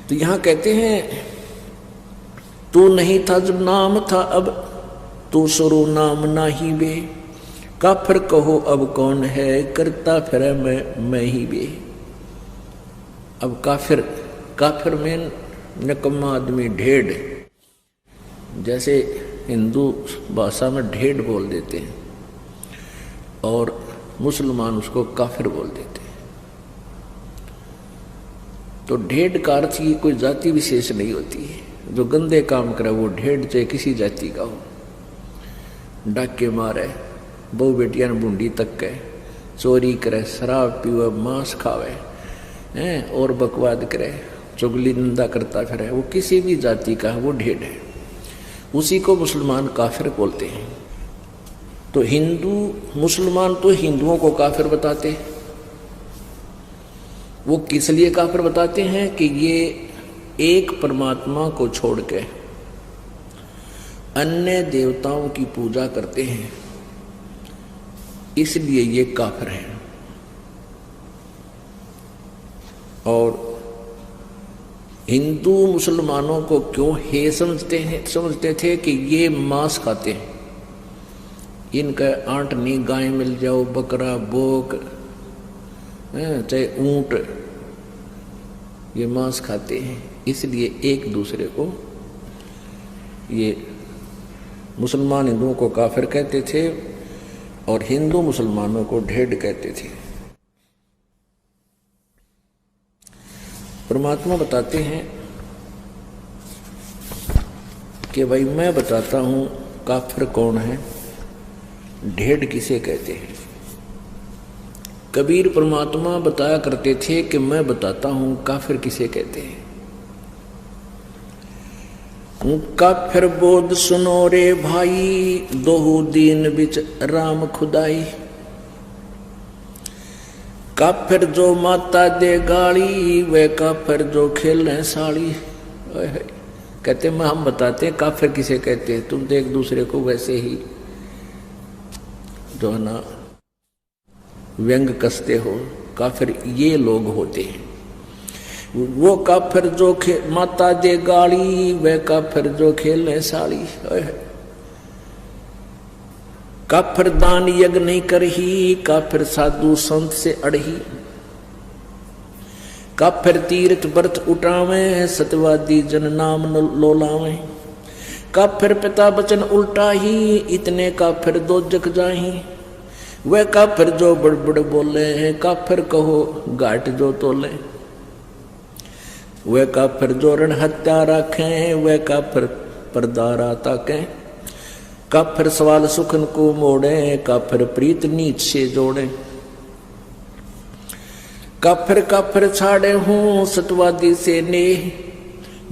तो यहां कहते हैं तू नहीं था जब नाम था, अब तू शुरू नाम नाही बे। काफिर कहो अब कौन है, करता फिर मैं ही बे। अब काफिर में निकम्मा आदमी, ढेढ़, जैसे हिंदू भाषा में ढेढ़ बोल देते हैं और मुसलमान उसको काफिर बोल देते हैं। तो ढेढ़ का अर्थ की कोई जाति विशेष नहीं होती है। जो गंदे काम करे वो ढेढ़, चाहे किसी जाति का हो, डाके मारे, बहु बेटियां बूंदी तक के, चोरी करे, शराब पीवे, मांस खावे हैं और बकवाद करे, चुगली निंदा करता फिरे, वो किसी भी जाति का है, वो ढेढ़ है। उसी को मुसलमान काफिर बोलते हैं। तो मुसलमान तो हिंदुओं को काफिर बताते हैं। वो किस लिए काफिर बताते हैं कि ये एक परमात्मा को छोड़ के अन्य देवताओं की पूजा करते हैं, इसलिए ये काफिर हैं। और हिंदू मुसलमानों को क्यों हे समझते थे कि ये मांस खाते हैं, इनका आंट नहीं, गाय मिल जाओ, बकरा, बोक, चाहे ऊंट, ये मांस खाते हैं, इसलिए एक दूसरे को ये मुसलमान हिंदुओं को काफिर कहते थे और हिंदू मुसलमानों को ढेढ़ कहते थे। परमात्मा बताते हैं कि भाई मैं बताता हूं काफिर कौन है, ढेढ़ किसे कहते हैं। कबीर परमात्मा बताया करते थे कि मैं बताता हूं काफिर किसे कहते हैं। काफिर बोध सुनो रे भाई, दोहू दीन बिच राम खुदाई। काफिर जो माता दे गाली, वे काफिर जो खेले साड़ी। कहते मैं हम बताते हैं काफिर किसे कहते हैं, तुम तो एक दूसरे को वैसे ही जो है ना व्यंग कसते हो। काफिर ये लोग होते हैं। वो काफिर जो माता दे गाली, वे काफिर जो खेले साड़ी। काफिर दान यज्ञ नहीं करही, काफिर साधु संत से अड़ही। काफिर तीर्थ व्रत उठावे, सत्यवादी जन नाम लोलावे। काफिर पिता वचन उल्टा ही, इतने काफिर दो जग जाही। वे काफिर जो बड़बड़ बोले, काफिर कहो घाट जो तोले। वे काफिर जो रण हत्या रखें, वे काफिर परदारा ताके। काफिर सवाल सुखन को मोड़े, काफिर प्रीत नीच से जोड़े। काफिर छाड़े हूँ सतवादी से ने,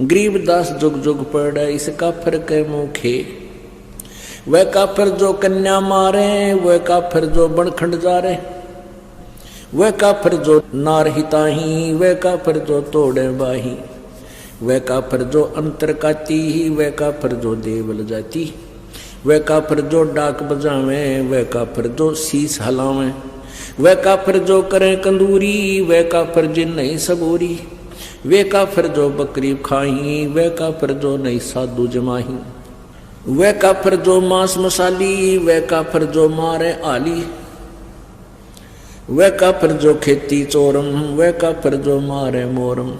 गरीबदास जुग जुग पड़े इस काफिर के मुखे। वह काफिर जो कन्या मारे, वह काफिर जो बनखंड जा रहे। वह काफिर जो नार हिताही, वह काफिर जो तोड़े बाही। वह काफिर जो अंतर काती, वह काफिर जो देवल जाती। वह काफिर जो डाक बजावे, वह काफिर जो शीस हलावे। वह काफिर जो करे कंदूरी, वह काफिर जिन नहीं सबूरी। वे काफिर जो बकरी खाही, वह काफिर जो नहीं साधु जमाही। वह काफिर जो मांस मसाली, वह काफिर जो मारे आली। वह काफिर जो खेती चोरम, वह काफिर जो मारे मोरम।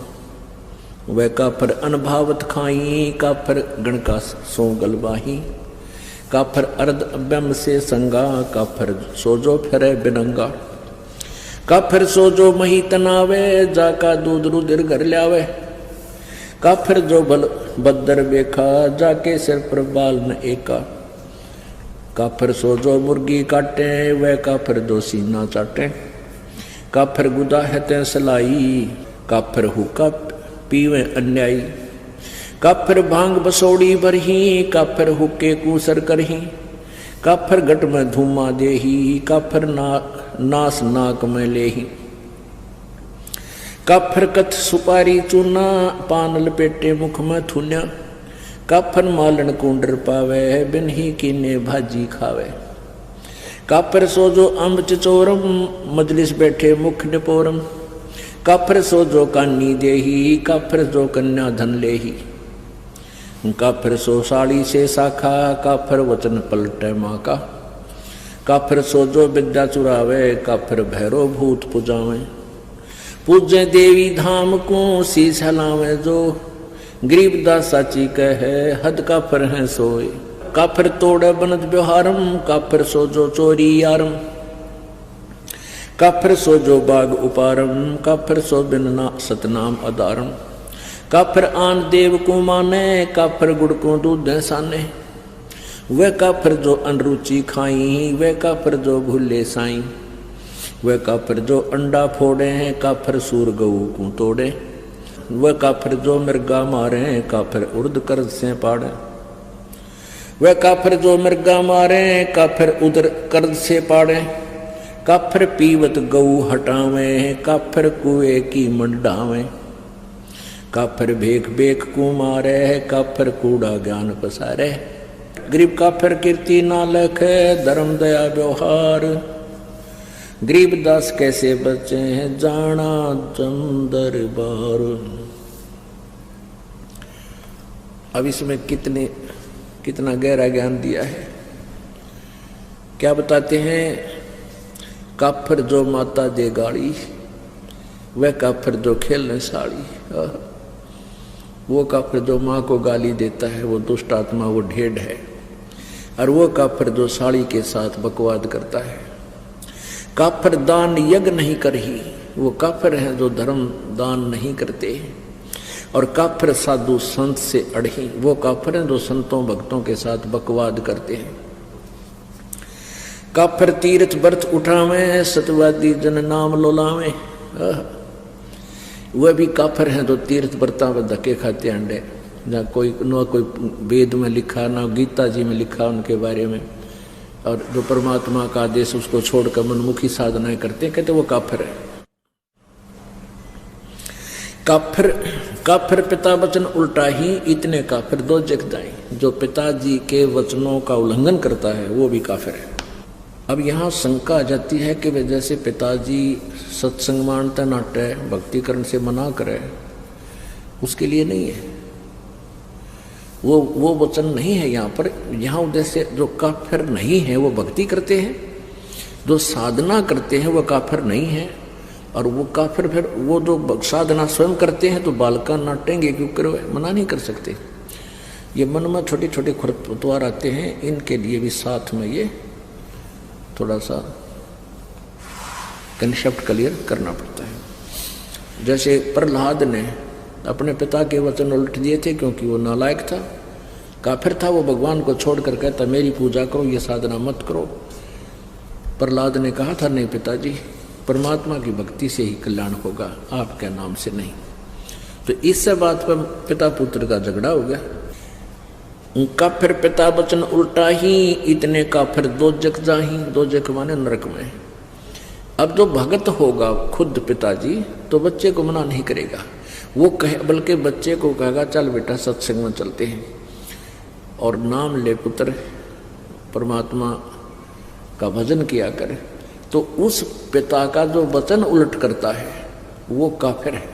वह काफिर अनभावत खाई, काफिर गणका सो गलबाही। काफिर अर्ध अभ्यम से संगा, काफिर सोजो फिरे बिनंगा। काफिर सोजो मही तनावे, जाका दूध रुधिर घर ल्यावे। काफिर जो बल बदर बेखा, जाके सिर पर बाल न एका। काफिर सो जो मुर्गी काटे, वह काफिर जो सीना चाटे। काफिर गुदा है सलाई, काफिर हुक्का पीवे अन्यायी। काफिर भांग बसोड़ी भरही, काफिर हुक्के कूसर करही। काफिर घट में धूमा देही, काफिर नास नाक में लेही। काफिर कथ सुपारी चूना, पान लपेटे मुख में थुन्या। काफिर मालन कुंडर पावे, बिन ही कीने भाजी खावे। काफिर सो जो अम्ब चचोरम, मजलिस बैठे मुख निपोरम। काफिर सो जो कानी देही, काफिर जो कन्या धन लेही, काफिर सो साड़ी से शाखा, काफिर वचन पलटे माँ का, काफिर सो जो विद्या चुरावे, काफिर भैरो भूत पुजावे, पूजे देवी धाम को शीश हलावे जो, गरीबदास साची कहे हद काफिर है सोए, काफिर तोड़े बनत व्यवहारम, काफिर सो जो चोरी यारम, काफिर सो जो बाग उपारम, काफिर सो बिन सतनाम अदारम, काफिर आन देव को माने, काफिर गुड़ को दूध साने, वह काफिर जो अनरुचि खाई, वह काफिर जो भूले साई, वह काफिर जो अंडा फोड़े हैं, काफिर सूर गऊ को तोड़े, वह काफिर जो मृगा मारे, काफिर उर्द कर्ज से पाड़े, वह काफिर जो मृगा मारे, काफिर उदर कर्ज से पाड़े, काफिर पीवत गऊ हटावे, काफिर कुएं की मंडावे, काफिर भेख भेख को मारे, काफिर कूड़ा ज्ञान पसारे, गरीब काफिर कीर्ति ना लखे, धर्म दया व्यवहार, गरीबदास कैसे बचे हैं जाना जम दरबार। अब इसमें कितना गहरा ज्ञान दिया है। क्या बताते हैं, काफिर जो माता दे गाड़ी, वह काफिर जो खेलने साड़ी, वो काफिर जो माँ को गाली देता है वो दुष्ट आत्मा, वो ढेढ़ है, और वो काफिर जो साड़ी के साथ बकवाद करता है, काफिर दान यज्ञ नहीं करही, वो काफिर हैं जो धर्म दान नहीं करते, और काफिर साधु संत से अड़ही, वो काफिर हैं जो संतों भक्तों के साथ बकवाद करते हैं, काफिर तीर्थ व्रत उठावे, सतवादी जन नाम लोलावे, वह भी काफिर हैं जो तीर्थ व्रता में धक्के खाते अंडे, जहाँ कोई वेद में लिखा ना गीता जी में लिखा उनके बारे में, और जो परमात्मा का आदेश उसको छोड़कर मनमुखी साधनाएं करते हैं, कहते वो काफिर है। काफिर पिता वचन उल्टा ही, इतने काफिर दो जग जाए, जो पिताजी के वचनों का उल्लंघन करता है वो भी काफिर है। अब यहाँ शंका आ जाती है कि वे जैसे पिताजी सत्संग मानते नाटे भक्तिकरण से मना करे, उसके लिए नहीं है, वो वचन नहीं है यहाँ पर। यहाँ उद्देश्य जो काफिर नहीं है वो भक्ति करते हैं, जो साधना करते हैं वो काफिर नहीं है, और वो काफिर फिर वो जो साधना स्वयं करते हैं तो बालका नाटेंगे क्योंकि मना नहीं कर सकते। ये मन में छोटे छोटे खरपतवार आते हैं, इनके लिए भी साथ में ये थोड़ा सा कंसेप्ट क्लियर करना पड़ता है। जैसे प्रहलाद ने अपने पिता के वचन उल्ट दिए थे क्योंकि वो नालायक था, काफिर था, वो भगवान को छोड़कर कहता मेरी पूजा करो, ये साधना मत करो। प्रहलाद ने कहा था नहीं पिताजी, परमात्मा की भक्ति से ही कल्याण होगा, आपके नाम से नहीं। तो इस बात पर पिता पुत्र का झगड़ा हो गया। काफिर पिता वचन उल्टा ही, इतने काफिर दो जग जाही, दो जग माने नरक में। अब जो भगत होगा खुद पिताजी तो बच्चे को मना नहीं करेगा, वो कहे बल्कि बच्चे को कहेगा चल बेटा सत्संग में चलते हैं और नाम ले पुत्र, परमात्मा का भजन किया करे। तो उस पिता का जो वचन उलट करता है वो काफिर है,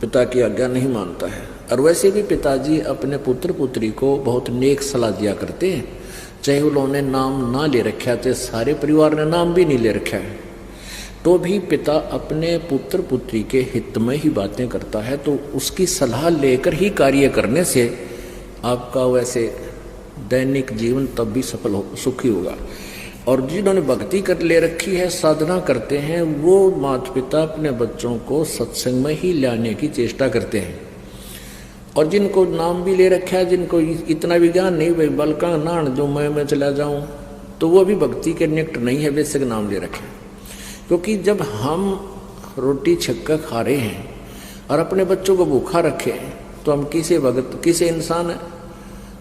पिता की आज्ञा नहीं मानता है। और वैसे भी पिताजी अपने पुत्र पुत्री को बहुत नेक सलाह दिया करते हैं, चाहे उन्होंने नाम ना ले रखा, चाहे सारे परिवार ने नाम भी नहीं ले रखा है, तो भी पिता अपने पुत्र पुत्री के हित में ही बातें करता है। तो उसकी सलाह लेकर ही कार्य करने से आपका वैसे दैनिक जीवन तब भी सफल हो, सुखी होगा। और जिन्होंने भक्ति कर ले रखी है, साधना करते हैं, वो माता पिता अपने बच्चों को सत्संग में ही लाने की चेष्टा करते हैं। और जिनको नाम भी ले रखा है, जिनको इतना भी ज्ञान नहीं, भाई बलका नान जो मैं चला जाऊं, तो वो भी भक्ति के निकट नहीं है, बेशक नाम ले रखे। क्योंकि जब हम रोटी छक्का खा रहे हैं और अपने बच्चों को भूखा रखे तो हम किसे भगत किसे इंसान है,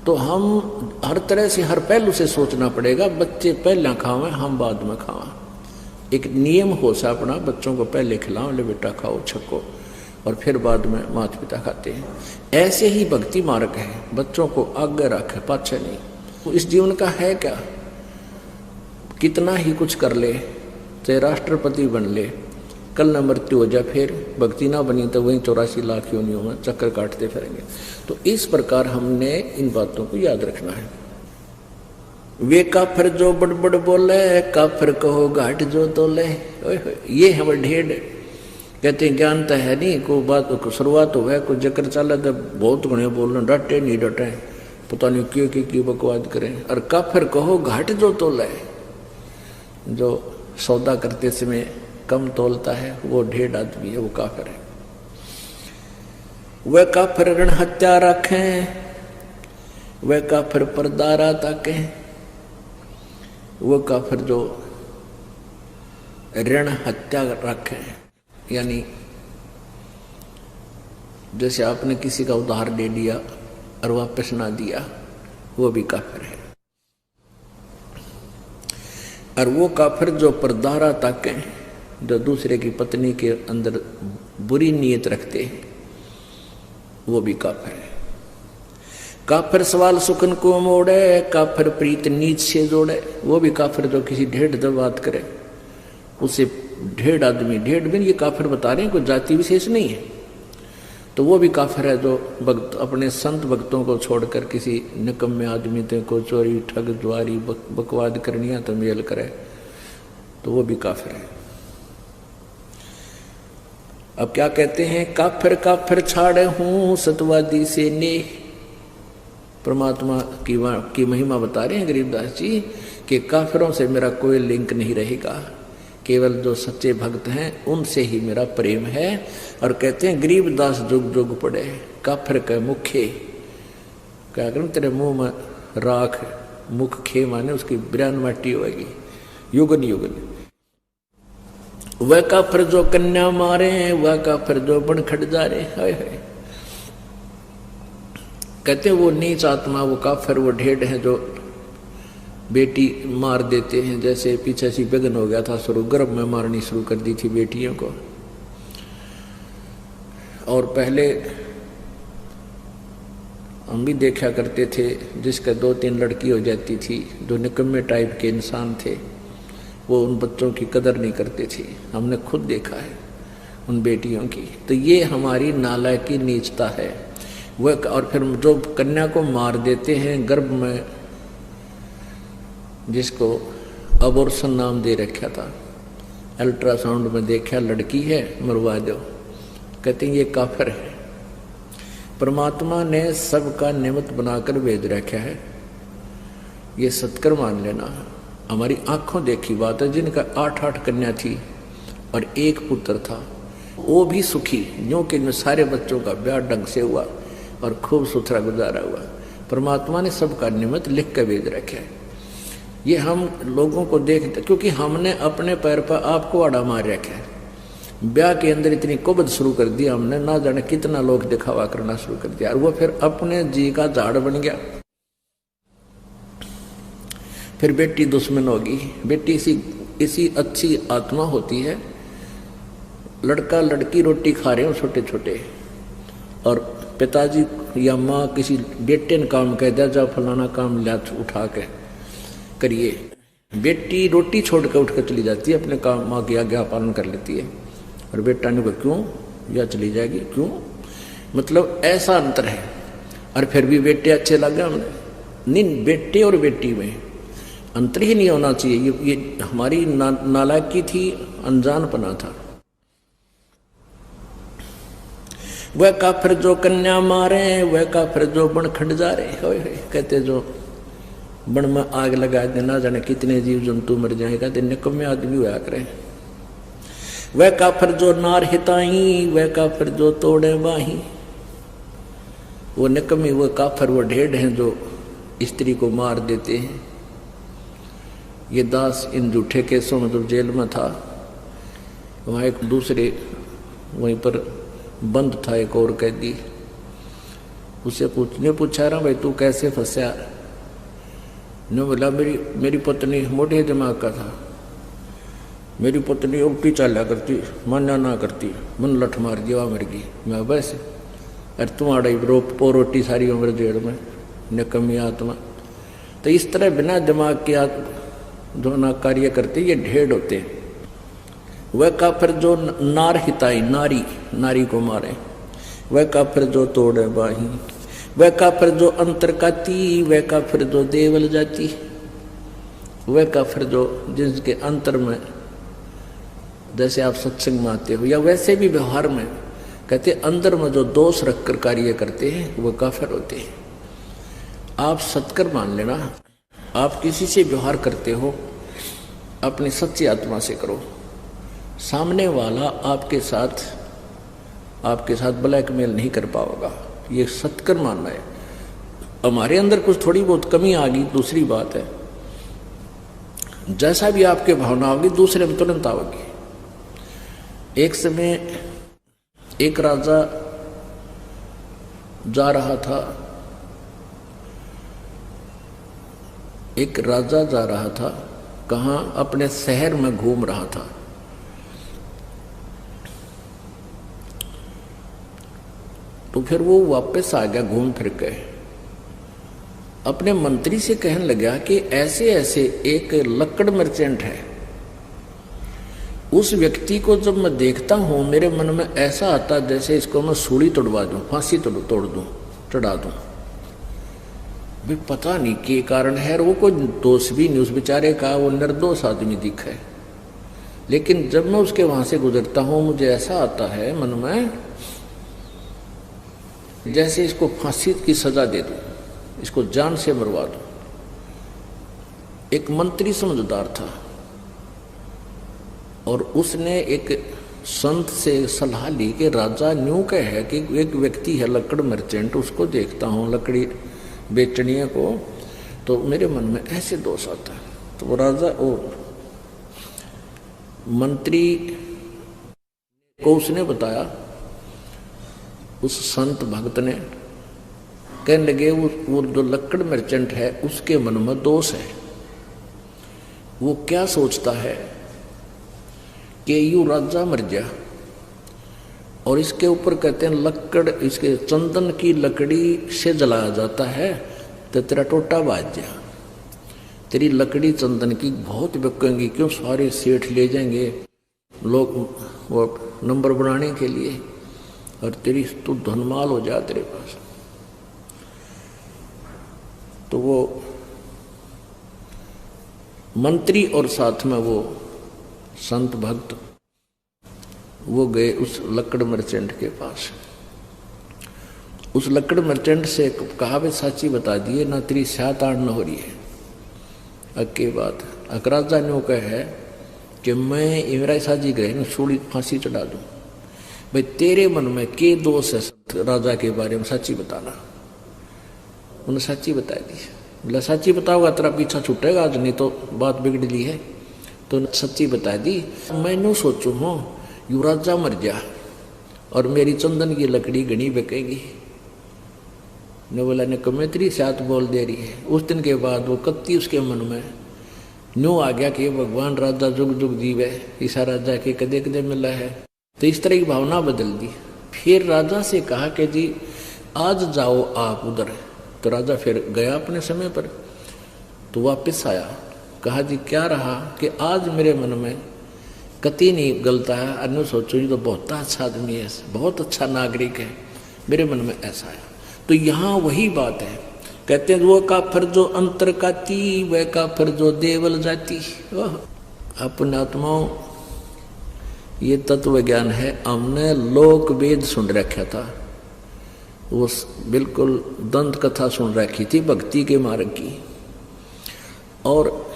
तो हम हर तरह से हर पहलू से सोचना पड़ेगा, बच्चे पहले खावें हम बाद में खावें। एक नियम हो सा अपना, बच्चों को पहले खिलाओ, ले बेटा खाओ छक्को, और फिर बाद में माता पिता खाते हैं। ऐसे ही भक्ति मार्ग है, बच्चों को आगे रखे पाछे नहीं। तो इस जीवन का है क्या, कितना ही कुछ कर ले चाहे राष्ट्रपति बन ले, कल न मृत्यु हो जाए, फिर भक्ति ना बनी तो वहीं 84 लाख योनियों में चक्कर काटते फिरेंगे। तो इस प्रकार हमने इन बातों को याद रखना है। वे काफिर जो बड़बड़ बोले, काफिर कहो घाट जो तोले। ये है वो ढेड़। कहते हैं ज्ञान तो है नहीं, कोई बात को शुरुआत हो है, कोई जकर चला तो बहुत घने बोलना, डटे नहीं डटे, पता नहीं क्यों की बकवाद करें। और काफिर कहो घाट जो तोले, जो सौदा करते समय कम तोलता है वो ढेड़ आदमी है, वो काफिर है। वह काफिर ऋण हत्या रखें, वह काफिर परदारा ताके। वो काफिर जो ऋण हत्या रखे, यानी जैसे आपने किसी का उधार ले लिया और वापस ना दिया, वो भी काफिर है। और वो काफिर जो परदारा ताके, जो दूसरे की पत्नी के अंदर बुरी नीयत रखते हैं, वो भी काफिर है। काफिर सवाल सुकन को मोड़े, काफिर प्रीत नीच से जोड़े। वो भी काफिर जो किसी ढेड़ से बात करे, उसे ढेड़ आदमी, ढेड़ भी ये काफिर बता रहे हैं, कोई जाति विशेष नहीं है। तो वो भी काफिर है जो भक्त अपने संत भक्तों को छोड़कर किसी निकम्मे आदमी को चोरी ठग द्वारी बकवाद करनिया तो मेल करे, तो वो भी काफिर है। अब क्या कहते हैं, काफिर काफिर छाड़े हूं सतवादी से ने। परमात्मा की महिमा बता रहे हैं गरीबदास जी कि काफिरों से मेरा कोई लिंक नहीं रहेगा, केवल जो सच्चे भक्त हैं उनसे ही मेरा प्रेम है। और कहते हैं गरीबदास जुग जुग पड़े, काफिर के मुखे। क्या करूं, तेरे मुंह में राख, मुख खे माने उसकी ब्रान माटी होगी युगन युगन। वह काफिर जो कन्या मारे, वह काफिर जो बन खट जा रहे। हाय हाय, कहते हैं वो नीच आत्मा, वो काफिर, वो ढेड़ है जो बेटी मार देते हैं। जैसे पीछे सी विघ्न हो गया था, शुरू गर्भ में मारनी शुरू कर दी थी बेटियों को। और पहले हम भी देखा करते थे, जिसका 2-3 लड़की हो जाती थी, जो निकम्मे टाइप के इंसान थे, वो उन बच्चों की कदर नहीं करते थे। हमने खुद देखा है उन बेटियों की। तो ये हमारी नालायकी की नीचता है वह। और फिर जो कन्या को मार देते हैं गर्भ में, जिसको अबॉर्शन नाम दे रखा था, अल्ट्रासाउंड में देखा लड़की है, मरवा दो। कहते हैं ये काफिर है। परमात्मा ने सबका निमित्त बनाकर भेज रखा है, ये सत्कर मान लेना। हमारी आंखों देखी बात है, जिनका 8-8 कन्या थी और 1 पुत्र था, वो भी सुखी, यूं कि सारे बच्चों का ब्याह ढंग से हुआ और खूब सुथरा गुजारा हुआ। परमात्मा ने सबका निमित्त लिख कर भेज रखे है। ये हम लोगों को देखते, क्योंकि हमने अपने पैर पर आपको आड़ा मार रखा है। ब्याह के अंदर इतनी कुबद शुरू कर दी हमने, ना जाने कितना लोग दिखावा करना शुरू कर दिया, और वो फिर अपने जी का झाड़ बन गया। फिर बेटी दुश्मन होगी। बेटी इसी अच्छी आत्मा होती है। लड़का लड़की रोटी खा रहे हो छोटे छोटे, और पिताजी या माँ किसी बेटे ने काम कह दिया, जा फलाना काम ला उठा के करिए। बेटी रोटी छोड़ कर उठ कर चली जाती है, अपने काम माँ की आज्ञा पालन कर लेती है, और बेटा ने कहा क्यों, या चली जाएगी क्यों। मतलब ऐसा अंतर है। और फिर भी बेटे अच्छे लगे हमने, नहीं, बेटे और बेटी में अंतर ही नहीं होना चाहिए। ये हमारी नालायकी थी, अनजानपना था। वह काफिर जो कन्या मारे, वह काफिर जो बन खट जा रहे। कहते जो बन में आग लगा देना, जाने कितने जीव जंतु मर जाएगा, दिन निकम्मे आदमी हुआ करे। वह काफिर जो नार हिताई, वह काफिर जो तोड़े बाही। वो निकम्मी, वो काफिर, वो ढेड़ हैं जो स्त्री को मार देते हैं। ये दास इन झूठे केसों में जब जेल में था, वहाँ एक दूसरे वहीं पर बंद था एक और कैदी, उससे पूछा रहा भाई तू कैसे फंसा। ने बोला मेरी पत्नी मोटे दिमाग का था, मेरी पत्नी उल्टी चाला करती, माना ना करती, मन लठ मार दिया, मर गई। मैं बस, अरे तुम्हारा रोटी सारी उम्र जेल में, निकम्मी आत्मा। तो इस तरह बिना दिमाग के जो ना कार्य करते, ये ढेड़ होते हैं। वह काफिर जो नार हिताई, नारी नारी को मारे, वह काफिर जो तोड़े बाही, वह काफिर जो अंतर काती, वह काफिर जो देवल जाती, वह काफिर जो जिसके अंतर में, जैसे आप सत्संग में आते हो या वैसे भी व्यवहार में कहते अंदर में जो दोष रखकर कार्य करते हैं वह काफिर होते हैं। आप सत्कर मान लेना, आप किसी से व्यवहार करते हो अपनी सच्ची आत्मा से करो, सामने वाला आपके साथ ब्लैकमेल नहीं कर पाएगा, ये सत्कर मानना है। हमारे अंदर कुछ थोड़ी बहुत कमी आ गई दूसरी बात है, जैसा भी आपके भावना होगी दूसरे में तुरंत आओगी। एक समय एक राजा जा रहा था, कहाँ, अपने शहर में घूम रहा था। तो फिर वो वापस आ गया घूम फिर के, अपने मंत्री से कहने लगा कि ऐसे ऐसे एक लकड़ मर्चेंट है, उस व्यक्ति को जब मैं देखता हूं मेरे मन में ऐसा आता जैसे इसको मैं सूली तोड़वा दूं, फांसी तोड़ दूं, चढ़ा दूं। भी पता नहीं के कारण है, वो कोई दोष भी नहीं उस बेचारे का, वो निर्दोष आदमी दिखे, लेकिन जब मैं उसके वहां से गुजरता हूं मुझे ऐसा आता है मन में जैसे इसको फांसी की सजा दे दूं, इसको जान से मरवा दूं। एक मंत्री समझदार था और उसने एक संत से सलाह ली कि राजा न्यू कह है कि एक व्यक्ति है लकड़ मर्चेंट, उसको देखता हूँ लकड़ी बेचनिया को, तो मेरे मन में ऐसे दोष आता है। तो वो राजा वो मंत्री को उसने बताया, उस संत भक्त ने, कहने लगे वो जो लकड़ मर्चेंट है उसके मन में दोष है, वो क्या सोचता है कि यू राजा मर गया और इसके ऊपर कहते हैं लकड़, इसके चंदन की लकड़ी से जलाया जाता है तो तेरा टोटा बाज गया, तेरी लकड़ी चंदन की बहुत बिकेंगी, क्यों सारे सेठ ले जाएंगे लोग वो नंबर बनाने के लिए, और तेरी तू धनमाल हो जा तेरे पास। तो वो मंत्री और साथ में वो संत भक्त वो गए उस लकड़ मर्चेंट के पास। उस लकड़ मर्चेंट से कहा वे साची बता दिए ना, तेरी सात आड़ न हो रही है अक्के बात। अकराजा ने कहा है कि मैं इमरा साजी गए न छोड़ी फांसी चढ़ा दूं। भाई तेरे मन में के दोष है राजा के बारे में, सच्ची बताना। उन्हें सच्ची बता दी। बोला सच्ची बताओगा तेरा पीछा छूटेगा आज, नहीं तो बात बिगड़ ली है। तो सच्ची बता दी। मैनू सोचू हूँ यू राजा मर गया और मेरी चंदन की लकड़ी घनी बिकेगी। ने बोला ने कमेत्री साथ बोल दे रही है। उस दिन के बाद वो कत्ती उसके मन में न्यू आ गया कि भगवान राजा जुग जुग जीवे, ईसा राजा के कदे कदे मिला है। तो इस तरह की भावना बदल दी। फिर राजा से कहा कि जी आज जाओ आप उधर। तो राजा फिर गया अपने समय पर। तो वापस आया, कहा जी क्या रहा कि आज मेरे मन में कति नहीं गलता है। अन्य सोचो ये तो बहुत अच्छा आदमी है, बहुत अच्छा नागरिक है, मेरे मन में ऐसा है। तो यहाँ वही बात है, कहते हैं वो काफिर जो अंतर काती, वह काफिर जो देवल जाती। अपने आत्माओं ये तत्व ज्ञान है। हमने लोक वेद सुन रखा था, वो बिल्कुल दंत कथा सुन रखी थी भक्ति के मार्ग की। और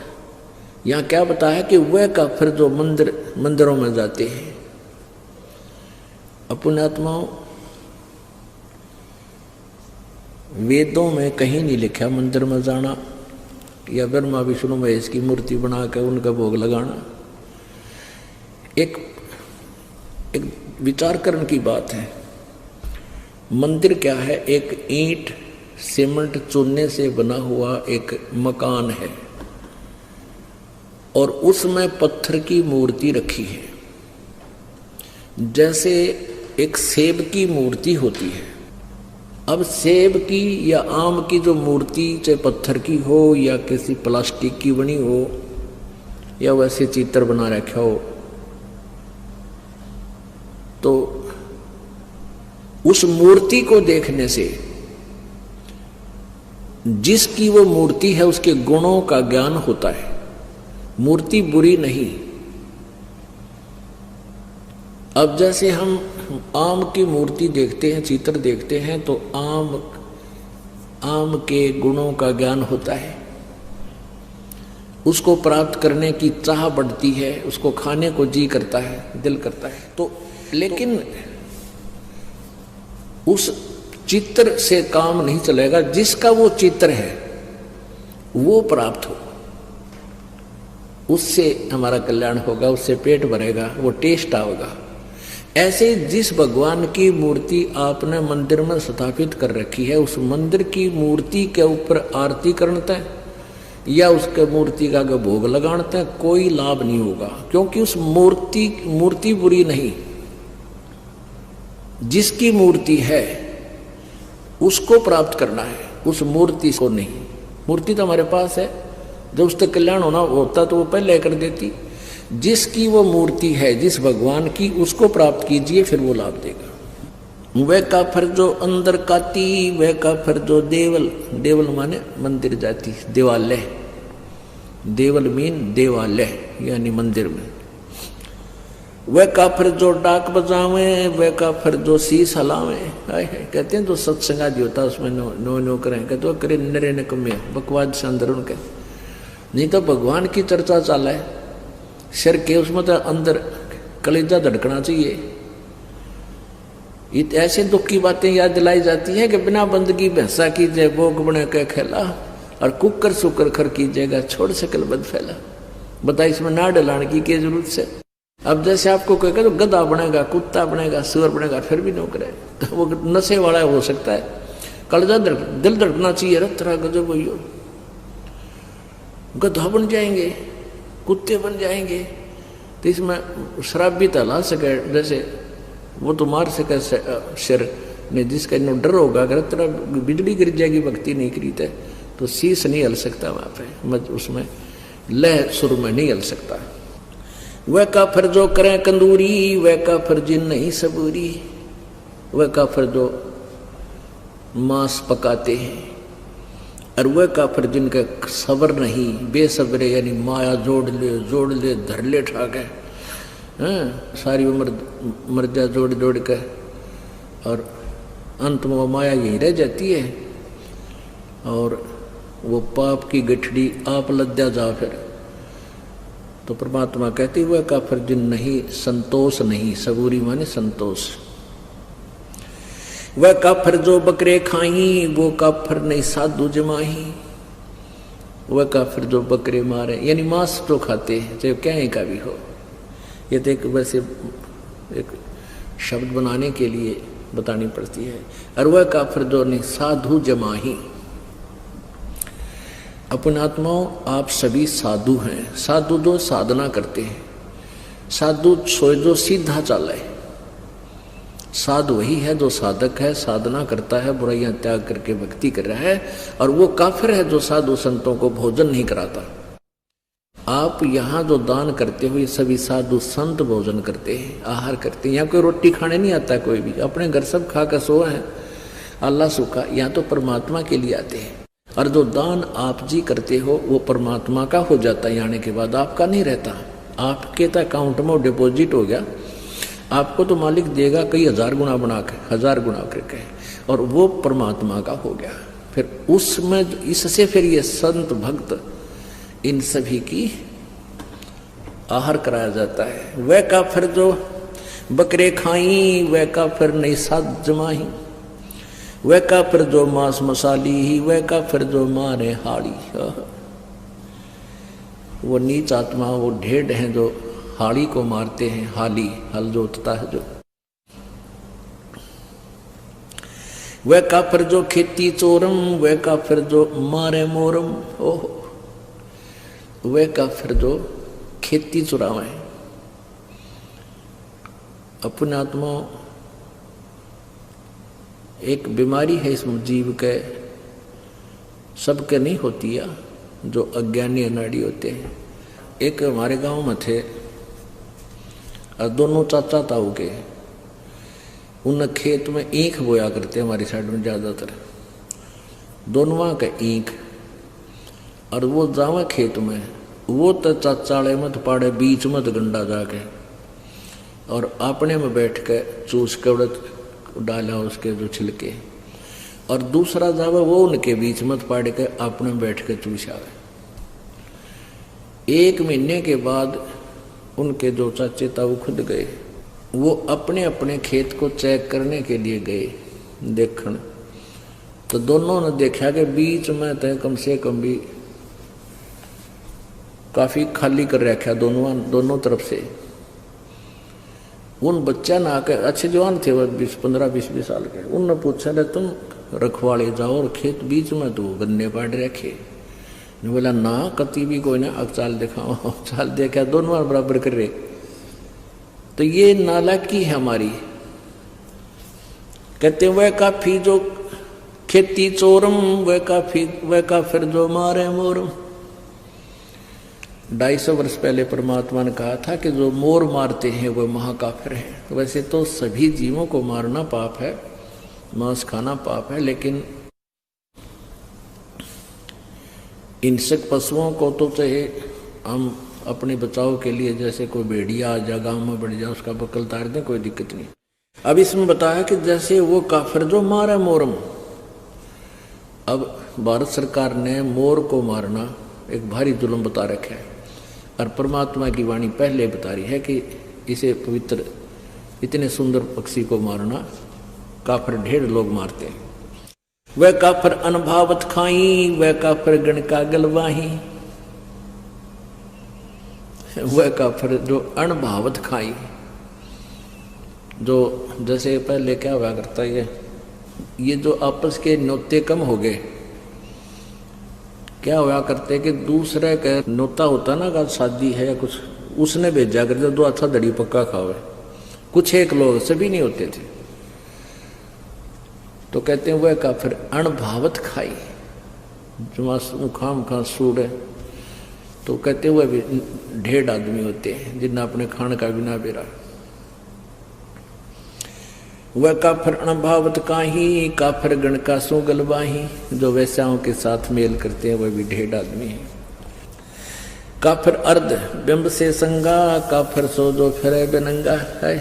यहाँ क्या बताया कि वह काफिर जो मंदिरों में जाते हैं। अपने आत्माओं वेदों में कहीं नहीं लिखा मंदिर में जाना या ब्रह्मा विष्णु महेश की मूर्ति बना कर उनका भोग लगाना। एक विचार करने की बात है। मंदिर क्या है? एक ईंट सीमेंट चूने से बना हुआ एक मकान है और उसमें पत्थर की मूर्ति रखी है। जैसे एक सेब की मूर्ति होती है। अब सेब की या आम की जो मूर्ति चाहे पत्थर की हो या किसी प्लास्टिक की बनी हो या वैसे चित्र बना रखा हो, तो उस मूर्ति को देखने से जिसकी वो मूर्ति है उसके गुणों का ज्ञान होता है। मूर्ति बुरी नहीं। अब जैसे हम आम की मूर्ति देखते हैं, चित्र देखते हैं, तो आम के गुणों का ज्ञान होता है, उसको प्राप्त करने की चाह बढ़ती है, उसको खाने को जी करता है, दिल करता है। तो लेकिन उस चित्र से काम नहीं चलेगा, जिसका वो चित्र है वो प्राप्त हो, उससे हमारा कल्याण होगा, उससे पेट भरेगा, वो टेस्ट आएगा। ऐसे जिस भगवान की मूर्ति आपने मंदिर में स्थापित कर रखी है, उस मंदिर की मूर्ति के ऊपर आरती करते हैं या उसके मूर्ति का भोग लगाते हैं, कोई लाभ नहीं होगा, क्योंकि उस मूर्ति बुरी नहीं। जिसकी मूर्ति है उसको प्राप्त करना है, उस मूर्ति को नहीं। मूर्ति तो हमारे पास है, जब उसका कल्याण होना होता तो वो पहले कर देती। जिसकी वो मूर्ति है, जिस भगवान की, उसको प्राप्त कीजिए, फिर वो लाभ देगा। वह काफर जो अंदर काती, वह काफर जो देवल, देवल माने मंदिर जाती, देवालय, देवल मीन देवालय यानी मंदिर में। वह काफर जो डाक बजावे, वह काफर जो शीश हलावे। कहते हैं तो सत्संग आदि होता है, उसमें नो करें, कहते वो करे नरे न कमे बकवाद से अंदर उनके। नहीं तो भगवान की चर्चा चाला है सिर के, उसमें तो अंदर कलेजा धड़कना चाहिए। ऐसे दुख की बातें याद दिलाई जाती है कि बिना बंदगी भैंसा कीजिए, भोग बने के खेला, और कुकर सुकर खर कीजिएगा, छोड़ सकल बद फैला। बता इसमें ना डलाने की क्या जरूरत से। अब जैसे आपको कोई कहे तो गधा बनेगा, कुत्ता बनेगा, सुअर बनेगा, फिर भी नो करे, तो वो नशे वाला हो सकता है। कलेजा दिल धड़कना चाहिए, रहा गजब हो, गधा बन जाएंगे, कुत्ते बन जाएंगे, तो इसमें शराब भी तला सके, जैसे वो तो मार सके सिर ने, जिसका इतना डर होगा, अगर तेरा बिजली गिर जाएगी भक्ति नहीं करी तो शीश नहीं हल सकता वहाँ पे, उसमें लह सुर में नहीं हल सकता। वह काफर जो करें कंदूरी, वह काफर जिन नहीं सबूरी। वह काफर जो मांस पकाते हैं, और वह काफर जिनका सबर नहीं, बेसब्रे यानी माया जोड़ ले धर ले ठाके, सारी उम्र मर्जा जोड़ के, और अंत में वो माया यहीं रह जाती है, और वो पाप की गठड़ी आप लद्या जा फिर। तो परमात्मा कहते हुए काफिर जिन नहीं संतोष नहीं, सबूरी माने संतोष। वह काफिर जो बकरे खाई, वो काफिर नहीं साधु जमाही। वह काफिर जो बकरे मारे यानी मांस तो खाते हैं, चाहे क्या का भी हो। ये तो एक वैसे एक शब्द बनाने के लिए बतानी पड़ती है। और वह काफिर जो नहीं साधु जमाही। अपने आत्माओं, आप सभी साधु हैं। साधु जो साधना करते हैं, साधु सोए जो सीधा चाले। साधु वही है जो साधक है, साधना करता है, बुराइयां त्याग करके भक्ति कर रहा है। और वो काफिर है जो साधु संतों को भोजन नहीं कराता। आप यहाँ जो दान करते हो, ये सभी साधु संत भोजन करते हैं, आहार करते हैं। यहाँ कोई रोटी खाने नहीं आता कोई भी, अपने घर सब खा कर सोए हैं, अल्लाह सुखा। यहाँ तो परमात्मा के लिए आते हैं। और जो दान आप जी करते हो वो परमात्मा का हो जाता है, आने के बाद आपका नहीं रहता। आपके तो अकाउंट में डिपॉजिट हो गया, आपको तो मालिक देगा कई हजार गुना बना के, 1000 गुना करके, और वो परमात्मा का हो गया। फिर उसमें इससे फिर ये संत भक्त इन सभी की आहार कराया जाता है। वह काफिर जो बकरे खाई, वह काफिर नहीं साध जमाही। वह काफिर जो मांस मसाली ही, वह काफिर जो मारे हाड़ी। वो नीच आत्मा, वो ढेड हैं जो हाड़ी को मारते हैं। हाली हल जोतता है जो। वह काफिर जो खेती चोरम, वह काफिर जो मारे मोरम। ओह, वह काफिर जो खेती चुरावे। अपने आत्मा एक बीमारी है इस जीव के, सबके नहीं होती है, जो अज्ञानी अनाड़ी होते हैं। एक हमारे गांव में थे, और दोनों चाचा ताऊ के, उन खेत में ईख बोया करते हमारी साइड में ज़्यादातर, दोनों का ईख। और वो जावा खेत में, वो तो चाचाले मत पाड़े बीच मत गंडा जाके, और अपने में बैठ के चूस के उड़द डाला उसके जो छिलके, और दूसरा जावा वो उनके बीच मत पाड़ के अपने में बैठ के चूस आवे। 1 महीने के बाद उनके जो चाचे था वो खुद गए, वो अपने अपने खेत को चेक करने के लिए गए देखने। तो दोनों ने देखा कि बीच में तो कम से कम भी काफी खाली कर रखा दोनों तरफ से। उन बच्चा ना आके अच्छे जवान थे, वो 15-20 साल के, उनने पूछा रे तुम रखवाले जाओ और खेत बीच में तो गन्ने पाड़ रखे। बोला ना कति भी कोई ना, अब चाल दिखाओ। चाल देखा दोनों बराबर कर रहे। तो ये नालायकी है हमारी। कहते वह काफी जो खेती चोरम, वह काफिर जो मारे मोरम। 250 वर्ष पहले परमात्मा ने कहा था कि जो मोर मारते हैं वह महाकाफिर है। वैसे तो सभी जीवों को मारना पाप है, मांस खाना पाप है, लेकिन हिंसक पशुओं को तो चाहे हम अपने बचाव के लिए, जैसे कोई भेड़िया आ जा गाँव में बढ़ जाए उसका बकल तार दें, कोई दिक्कत नहीं। अब इसमें बताया कि जैसे वो काफिर जो मारा मोरम। अब भारत सरकार ने मोर को मारना एक भारी जुल्म बता रखा है, और परमात्मा की वाणी पहले बता रही है कि इसे पवित्र, इतने सुंदर पक्षी को मारना काफिर ढेर लोग मारते हैं। वह काफिर अनभावत खाई, वह काफिर गण का गलवाही। वह काफिर जो अनभावत खाई, जो जैसे पहले क्या हुआ करता है, ये जो आपस के न्योते कम हो गए। क्या हुआ करते कि दूसरे का न्योता होता ना, का शादी है या कुछ, उसने भेजा करते दो अच्छा दड़ी पक्का खावे। कुछ एक लोग, सभी नहीं होते थे। तो कहते हैं वह काफिर अनभावत खाई, जो खाम खा सूड़ है। तो कहते वह भी ढेर आदमी होते हैं जिन्हें अपने खान का बिना बेरा। वह काफिर अनभावत काही, काफिर गण का सो गलवाही। जो वैश्याओं के साथ मेल करते हैं वह भी ढेर आदमी है। काफिर अर्ध बिंब से संगा, काफिर सो जो फिरे बेनंगा है।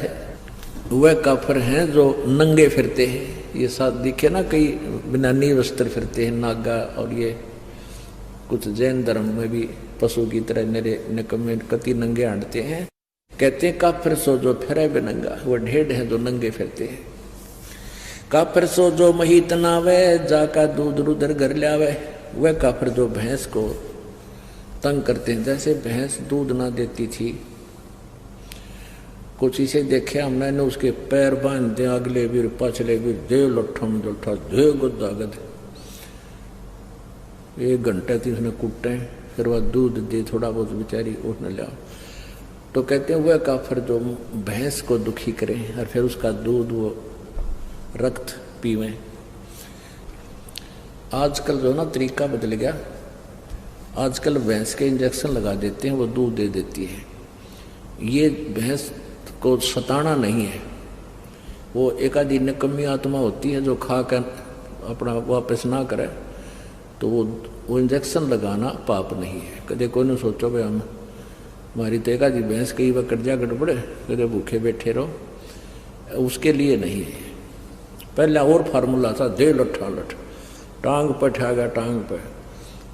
वह काफिर हैं जो नंगे फिरते हैं। ये साथ दिखे ना, कई बिना नी वस्त्र फिरते हैं नागा, और ये कुछ जैन धर्म में भी पशु की तरह निरे निकम्मे कति नंगे हांटते हैं। कहते हैं काफिर सो जो फिरे बेनंगा, वह ढेर है जो नंगे फिरते हैं। काफिर सो जो मही तनावे, जाका दूध रुदर घर लावे। वह काफिर जो भैंस को तंग करते हैं, जैसे भैंस दूध ना देती थी, कुछ इसे देखे हमने ने, उसके पैर बांध दे अगले भी पछले भी, दे लठम लठा दे गुदागद। 1 घंटे थी उसने कुटे, फिर वह दूध दे थोड़ा बहुत बेचारी उठ न लिया। तो कहते हैं वह काफिर जो भैंस को दुखी करे और फिर उसका दूध वो रक्त पीवे। आजकल जो ना तरीका बदल गया, आजकल भैंस के इंजेक्शन लगा देते हैं, वो दूध दे देती है। ये भैंस को सताना नहीं है, वो एक आधी निकम्मी आत्मा होती है जो खा कर अपना वापस ना करे, तो वो इंजेक्शन लगाना पाप नहीं है। कदे कोई ने सोचो भाई हम हमारी तो एक आधी भैंस कई बार कर्जा गड़बड़े, कदे भूखे बैठे रहो, उसके लिए नहीं है। पहले और फार्मूला था, दे लठा लठ, टांग पर ठागा टांग पर,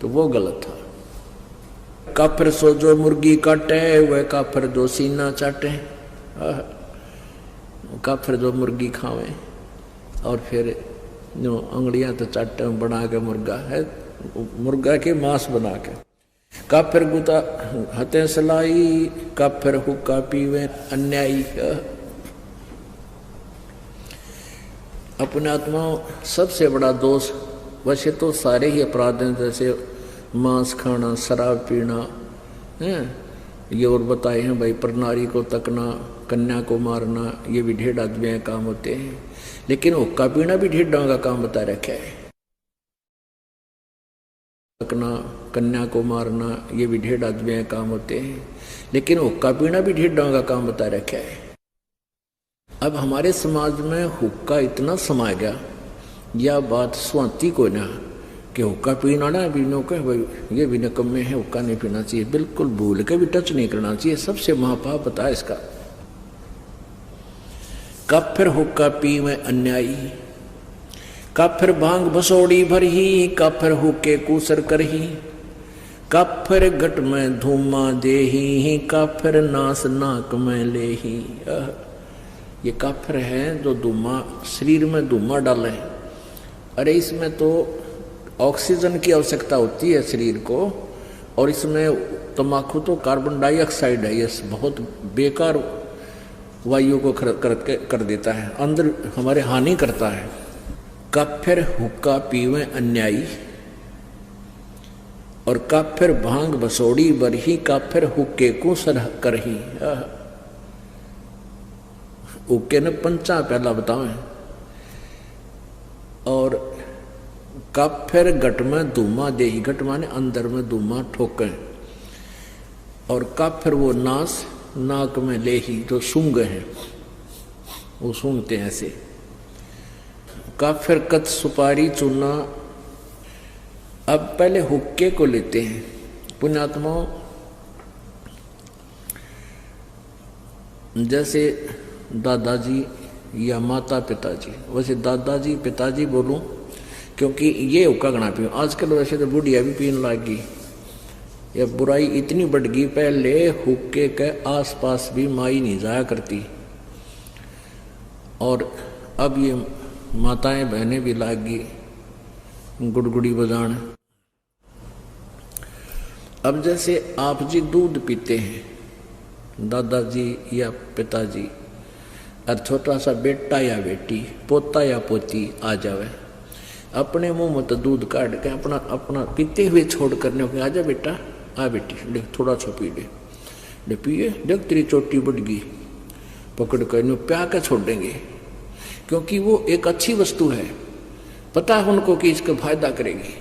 तो वो गलत था। काफिर सो जो मुर्गी काटे, वह काफिर जो सीना चाटे। काफिर जो मुर्गी खावे और फिर जो अंगड़ियां तो चाटे बना के मुर्गा है, मुर्गा के मांस बना के। काफिर गुता हते सलाई, काफिर हुक्का पीवे अन्यायी। अपने आत्मा सबसे बड़ा दोष, वैसे तो सारे ही अपराध हैं, जैसे मांस खाना, शराब पीना है, ये और बताए हैं भाई, प्रनारी को तकना, कन्या को मारना, ये भी ढेर आदमी काम होते हैं। लेकिन हुक्का पीना भी ढेर का काम बता रखा है। तकना, कन्या को मारना, ये भी ढेर आदमी काम होते हैं। लेकिन हुक्का पीना भी ढेर का काम बता रखा है। अब हमारे समाज में हुक्का इतना समा गया, यह बात स्वाति को ना कि हुक्का पीना ना पीनो के भाई ये भी निकम्मे है, हुक्का नहीं पीना चाहिए, बिल्कुल भूल के भी टच नहीं करना चाहिए। सबसे महापाप पता है इसका। कब फिर हुक्का पी में अन्यायी, कब फिर भांग बसोड़ी भरही, कब फिर हुक्के कूसर करही, कब फिर घट में धूमा देही, कब फिर नास नाक में लेही। ये काफिर है जो धूमा शरीर में धूमा डाले। अरे इसमें तो ऑक्सीजन की आवश्यकता होती है शरीर को, और इसमें तम्बाकू तो कार्बन डाइऑक्साइड है, ये बहुत बेकार वायु को कर देता है, अंदर हमारे हानि करता है। कब फिर हुक्का पीवे अन्यायी, और कब फिर भांग बसोड़ी बरही, कब फिर हुक्के को सरह करही। हुक्के ने पंचा पहला बतावे, और कब फिर घट में धूमा देही, घट माने अंदर में धूमा ठोके, और कब फिर वो नास नाक में लेही, जो सूंघ है वो सूंघते हैं ऐसे। कब फिर कत सुपारी चूना। अब पहले हुक्के को लेते हैं पुण्यात्माओं, जैसे दादाजी या माता पिताजी, वैसे दादाजी पिताजी बोलूं क्योंकि ये हुक्का गणा पी। आजकल वैसे तो बुढ़िया भी पीने लग गई, यह बुराई इतनी बढ़ गई। पहले हुक्के के आसपास भी माई नहीं जाया करती, और अब ये माताएं बहनें भी लाग गई गुड़गुड़ी बजान। अब जैसे आप जी दूध पीते हैं, दादाजी या पिताजी, और छोटा सा बेटा या बेटी, पोता या पोती आ जावे, अपने मुंह में तो दूध काट के अपना अपना पीते हुए छोड़ करने को, आजा बेटा, आ बेटी, देख थोड़ा सा पी ले पिए, देख तेरी चोटी बढ़ गई, पकड़ कर नो प्या के छोड़ देंगे, क्योंकि वो एक अच्छी वस्तु है, पता है उनको कि इसका फायदा करेगी।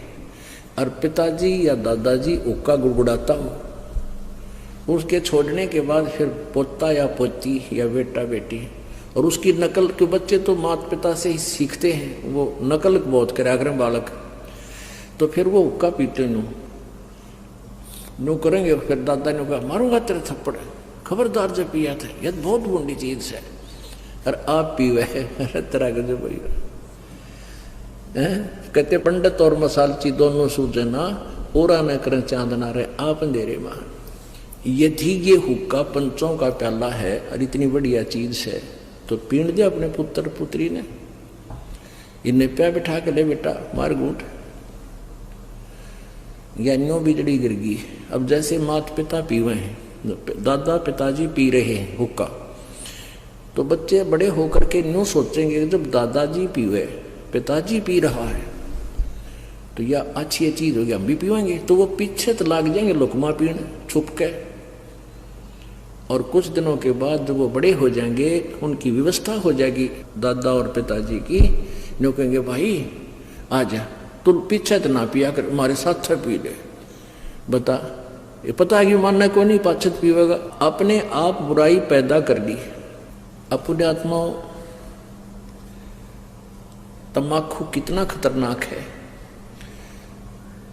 और पिताजी या दादाजी हुक्का गुड़गुड़ाता हो, उसके छोड़ने के बाद फिर पोता या पोती या बेटा बेटी, और उसकी नकल के बच्चे तो माता पिता से ही सीखते हैं, वो नकल बहुत करे अगर बालक, तो फिर वो हुक्का पीते नो करेंगे। फिर दादा ने कहा मारूंगा तेरे थप्पड़, खबरदार जब पिया था, यह बहुत बुरी चीज है, और आप पीवे तेरा गजब भैया। कहते पंडित और मसालची दोनों सूझे ना, ओरा न करें चांदना रहे आप अंधेरे मां। यदि ये हुक्का पंचों का प्याला है और इतनी बढ़िया चीज है, तो पीण दे अपने पुत्र पुत्री ने, इन्हें प्या बिठा के ले बेटा मार गूंठ, ज्ञानियों बिजड़ी गिर गई। अब जैसे माता पिता पीवे हैं, दादा पिताजी पी रहे हैं हुक्का, तो बच्चे बड़े होकर के न्यू सोचेंगे जब दादाजी पीवे, पिताजी पी रहा है, तो यह अच्छी चीज होगी, हम भी पीवेंगे। तो वो पीछे तो लाग जाएंगे लुकमा पीने छुप के, और कुछ दिनों के बाद जब वो बड़े हो जाएंगे, उनकी व्यवस्था हो जाएगी दादा और पिताजी की, न्यू कहेंगे भाई आजा तू पीछे तो ना पिया कर, हमारे साथ पी ले। बता, ये पता है कि मानना को नहीं, पाछत पीवेगा। अपने आप बुराई पैदा कर ली। अपने आत्माओं, तम्बाकू कितना खतरनाक है,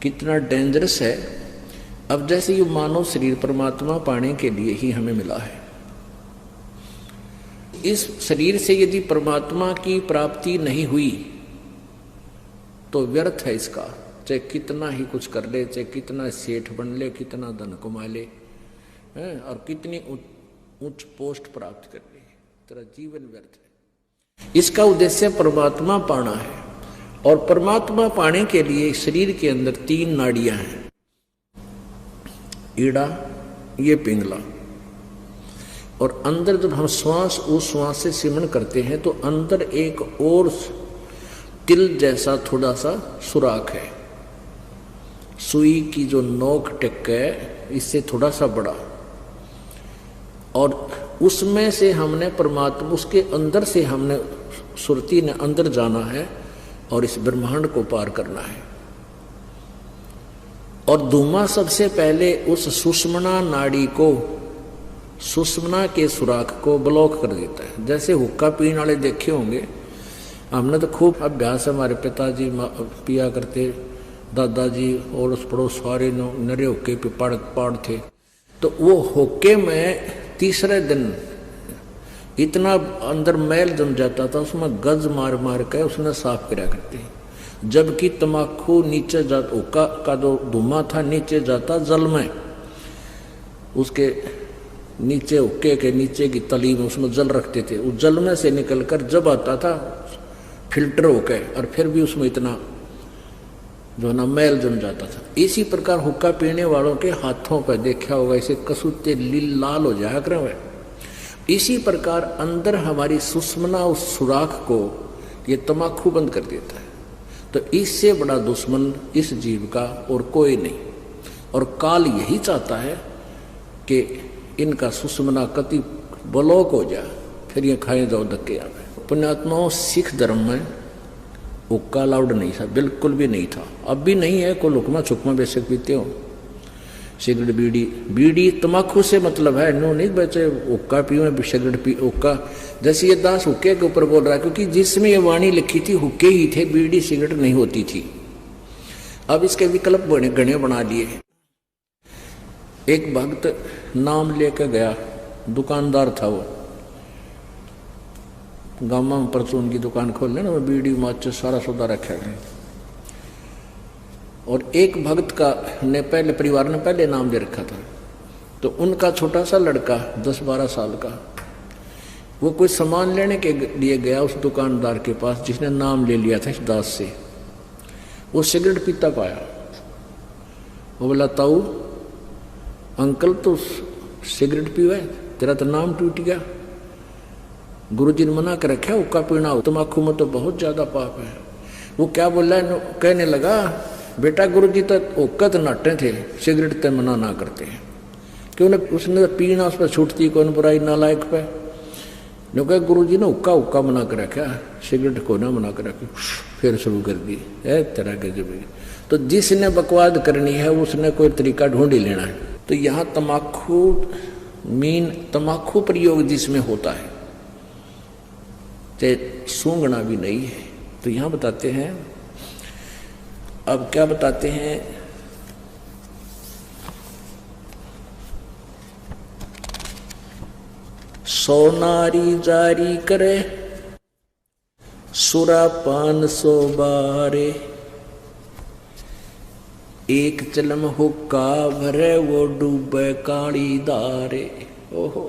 कितना डेंजरस है। अब जैसे ये मानव शरीर परमात्मा पाने के लिए ही हमें मिला है, इस शरीर से यदि परमात्मा की प्राप्ति नहीं हुई तो व्यर्थ है इसका, चाहे कितना ही कुछ कर ले, चाहे कितना सेठ बन ले, कितना धन कमा ले, और कितनी उच्च पोस्ट प्राप्त कर ले, तेरा जीवन व्यर्थ है। इसका उद्देश्य परमात्मा पाना है, और परमात्मा पाने के लिए शरीर के अंदर 3 नाड़ियां हैं, ईड़ा, ये पिंगला, और अंदर जब हम श्वास उस श्वास से सिमरण करते हैं तो अंदर एक और तिल जैसा थोड़ा सा सुराख है, सुई की जो नोक टिक है इससे थोड़ा सा बड़ा, और उसमें से हमने परमात्मा, उसके अंदर से हमने सुरती ने अंदर जाना है और इस ब्रह्मांड को पार करना है। और धूमा सबसे पहले उस सुषुम्ना नाड़ी को सुषुम्ना के सुराख को ब्लॉक कर देता है। जैसे हुक्का पीने वाले देखे होंगे, हमने तो खूब अभ्यास, हमारे पिताजी पिया करते, दादाजी और उस पड़ोस सारे नरे हुक्के पे पाड़ थे। तो वो हुक्के में तीसरे दिन इतना अंदर मैल जम जाता था, उसमें गज मार मार के उसने साफ करा करते हैं। जबकि तमाकू नीचे जाता, हुक्का का जो धुआं था नीचे जाता जल में, उसके नीचे हुक्के के नीचे की तली में उसमें जल रखते थे। उस जल में से निकलकर जब आता था फिल्टर होके, और फिर भी उसमें इतना जो ना मैल जम जाता था। इसी प्रकार हुक्का पीने वालों के हाथों पर देखा होगा, इसे कसूते लाल हो जाया करें। इसी प्रकार अंदर हमारी सुषुम्ना उस सुराख को ये तमाकू बंद कर देता है। तो इससे बड़ा दुश्मन इस जीव का और कोई नहीं। और काल यही चाहता है कि इनका सुषुम्ना कति ब्लॉक हो जाए, फिर ये खाए जाओ धक्के आवे। पुण्यात्माओं, सिख धर्म में हुक्का अलाउड नहीं था, बिल्कुल भी नहीं था, अब भी नहीं है। कोई लुकमा छुकमा बेशक पीते हो, सिगरेट बीड़ी तमाकू से मतलब है, नो नहीं बचे हुक्का पियो सिगरेट पी हुक्का। जैसे ये दास हुक्के के ऊपर बोल रहा है, क्योंकि जिसमें ये वाणी लिखी थी हुक्के ही थे, बीड़ी सिगरेट नहीं होती थी। अब इसके विकल्प गणे बना लिए। एक भक्त नाम लेकर गया, दुकानदार था वो, गाँव में परचून की दुकान खोल लेना, वो बीड़ी माचिस सारा सौदा रखा गया। और एक भक्त का ने पहले परिवार ने पहले नाम दे रखा था। तो उनका छोटा सा लड़का 10-12 साल का, वो कोई सामान लेने के लिए गया उस दुकानदार के पास जिसने नाम ले लिया था इस दास से। वो सिगरेट पीता पाया। वो बोला, ताऊ अंकल तो सिगरेट पीवे, तेरा तो नाम टूट गया। गुरुजी ने मना कर रखा हुक्का पीना, तम्बाकू में तो बहुत ज्यादा पाप है। वो क्या बोला, कहने लगा, बेटा गुरुजी तो हुक्का तो नाटे थे, सिगरेट तो मना ना करते हैं। क्यों ने उसने पीना, उस पर छूटती कौन बुराई नालायक पे। जो कहा गुरुजी ने हुक्का मना कर रखा, सिगरेट को ना मना कर रखी, फिर शुरू कर दी है तरह के जब। तो जिसने बकवाद करनी है उसने कोई तरीका ढूंढ ही लेना है। तो यहाँ तमाकू प्रयोग जिसमें होता है, चाहे सूंघना भी नहीं है। तो यहाँ बताते हैं, अब क्या बताते हैं, सोनारी जारी करे सुरापान 100 बारे, एक चलम हुक्का भरे वो डूबे काली दारे। ओहो,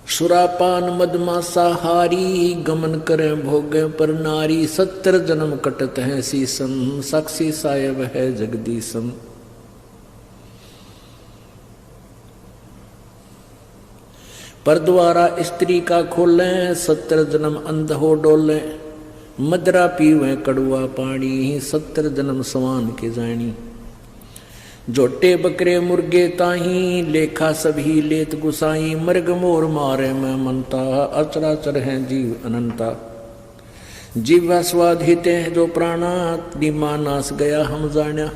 सुरापान मदमासा हारी, गमन करे भोगे पर नारी, 70 जन्म कटत है सीसम, साक्षी साहेब है जगदीशम। पर द्वारा स्त्री का खोले, 70 जन्म अंध हो डोले, मदरा पीवे कड़ुआ पानी, 70 जन्म सवान के जानी। जोटे बकरे मुर्गे ताही, लेखा सभी लेत गुसाई, मर्ग मोर मारे में मनता, अचराचर है जीव अनंता। जीवा स्वाद हिते हैं जो प्राणा, दिमा नास गया हम जाना।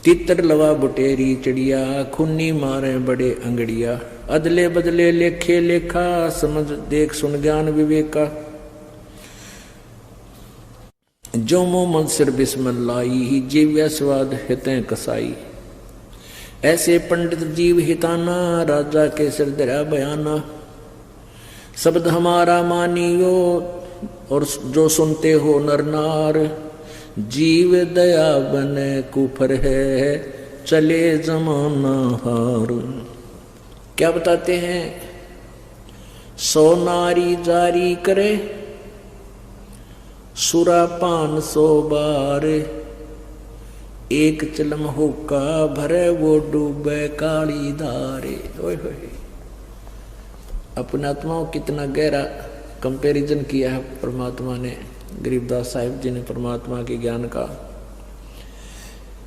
तितर लवा बुटेरी चिड़िया, खुन्नी मारे बड़े अंगड़िया, अदले बदले लेखे लेखा, समझ देख सुन ज्ञान विवेका। जो मोहम्मद सिर बिस्मिल्लाही, जीव्या स्वाद हितें कसाई। ऐसे पंडित जीव हिताना, राजा के सिर दरा बयाना। शब्द हमारा मानियो और जो सुनते हो नर नार, जीव दया बने कुफर है, चले जमाना हार। क्या बताते हैं, 100 नारी जारी करे सुरापान 100 बार, एक चलम हुक्का भरे वो डूबे काली धारे। ओए होए, अपने आत्माओं कितना गहरा कंपैरिजन किया है परमात्मा ने, गरीबदास साहिब जी ने परमात्मा के ज्ञान का।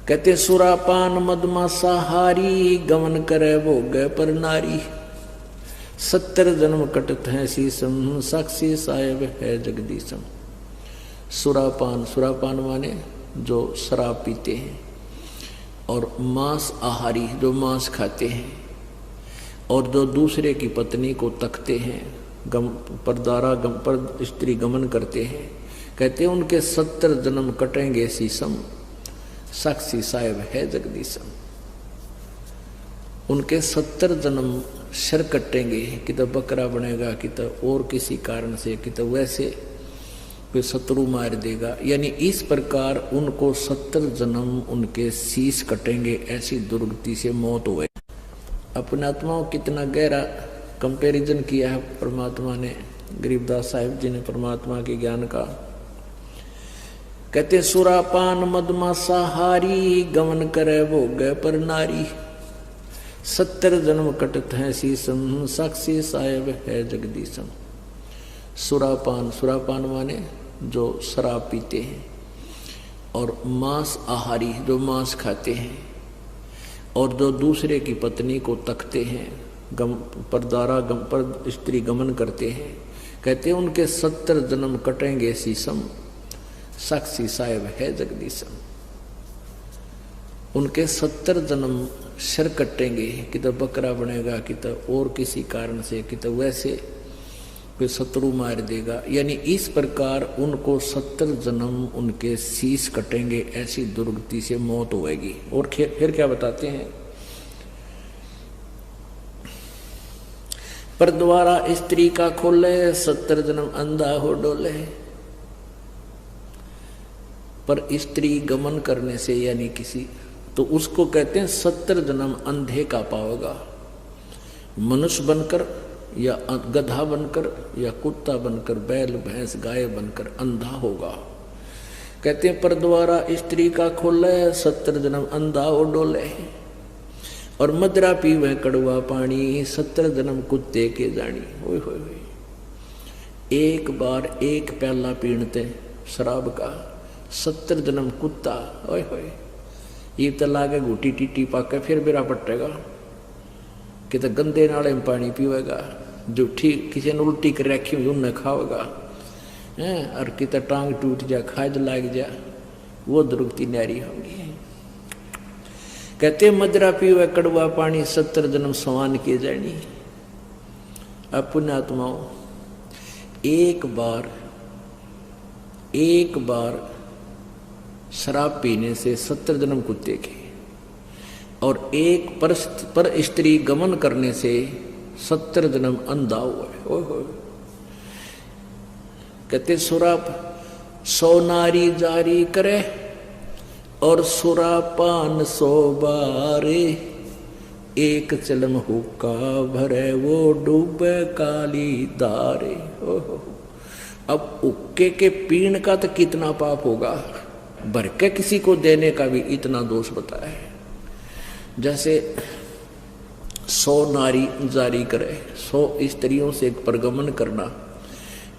कहते सुरापान मदमासा हारी, गमन करे भोगे पर नारी, 70 जन्म कटत है शीसम, साक्षी साहेब है जगदीशम। सुरापान माने जो शराब पीते हैं, और मांस आहारी जो मांस खाते हैं। और जो दूसरे की पत्नी को तकते हैं, परदारा पर स्त्री गमन करते हैं, कहते हैं उनके 70 जन्म कटेंगे शीशम, साक्षी साहेब है जगदीशम। उनके 70 जन्म सिर कटेंगे, कि तो बकरा बनेगा, कि तो और किसी कारण से, कि तो वैसे कोई शत्रु मार देगा। यानी इस प्रकार उनको 70 जन्म उनके शीश कटेंगे, ऐसी दुर्गति से मौत हुए। अपने आत्माओं कितना गहरा कंपैरिजन किया है परमात्मा ने, गरीबदास साहिब जी ने परमात्मा के ज्ञान का। कहते सुरापान मदमासाहारी, गमन करे भोग पर नारी, 70 जन्म कटत है शीशम, साक्षी साहेब है जगदीशम। सुरापान, सुरापान माने जो शराब पीते हैं, और मांस आहारी जो मांस खाते हैं, और जो दूसरे की पत्नी को तकते हैं, परदारा पर स्त्री गमन करते हैं, कहते हैं उनके 70 जन्म कटेंगे शीशम, साक्षी साहेब है जगदीशम। उनके 70 जन्म सिर कटेंगे, कि तो बकरा बनेगा, कि तो और किसी कारण से, कि तो वैसे कोई शत्रु मार देगा। यानी इस प्रकार उनको 70 जन्म उनके शीश कटेंगे, ऐसी दुर्गति से मौत होगी। और फिर क्या बताते हैं, पर द्वारा स्त्री का खोले, 70 जन्म अंधा हो डोले। पर स्त्री गमन करने से यानी किसी, तो उसको कहते हैं 70 जन्म अंधे का पाओगा। मनुष्य बनकर या गधा बनकर या कुत्ता बनकर, बैल भैंस गाय बनकर अंधा होगा। कहते हैं पर द्वारा स्त्री का खोले, 70 जन्म अंधा हो डोले। और मदरा पीवे कड़वा पानी, 70 जन्म कुत्ते के जानी। ओए होए होए, एक बार एक प्याला पीणते शराब का, 70 जन्म कुत्ता। ओए होए, ये तो लागे घूटी टीटी पाके फिर बेरा पटेगा, कि तो गंदे नाले में पानी पीवेगा, जूठी किसी ने उल्टी कर रखी हुई उन्हें खाओगा, और कि तो टांग टूट जा, खाद लाग जा, वो दुर्गति न्यारी होगी। कहते मदरा पीवे कड़वा पानी, 70 जन्म समान किए जानी। अब पुण्यात्माओं, एक बार शराब पीने से 70 जन्म कुत्ते के, और एक पर स्त्री गमन करने से 70 जन्म अंधा हुआ। कहते सुराप 100 नारी जारी करे, और सुरापान 100 बारे, एक चलम हुक्का भरे, वो डूबे काली दारे। अब हुक्के के पीण का तो कितना पाप होगा, भर के किसी को देने का भी इतना दोष बताया है। जैसे 100 नारी जारी करे, 100 स्त्रियों से परगमन करना,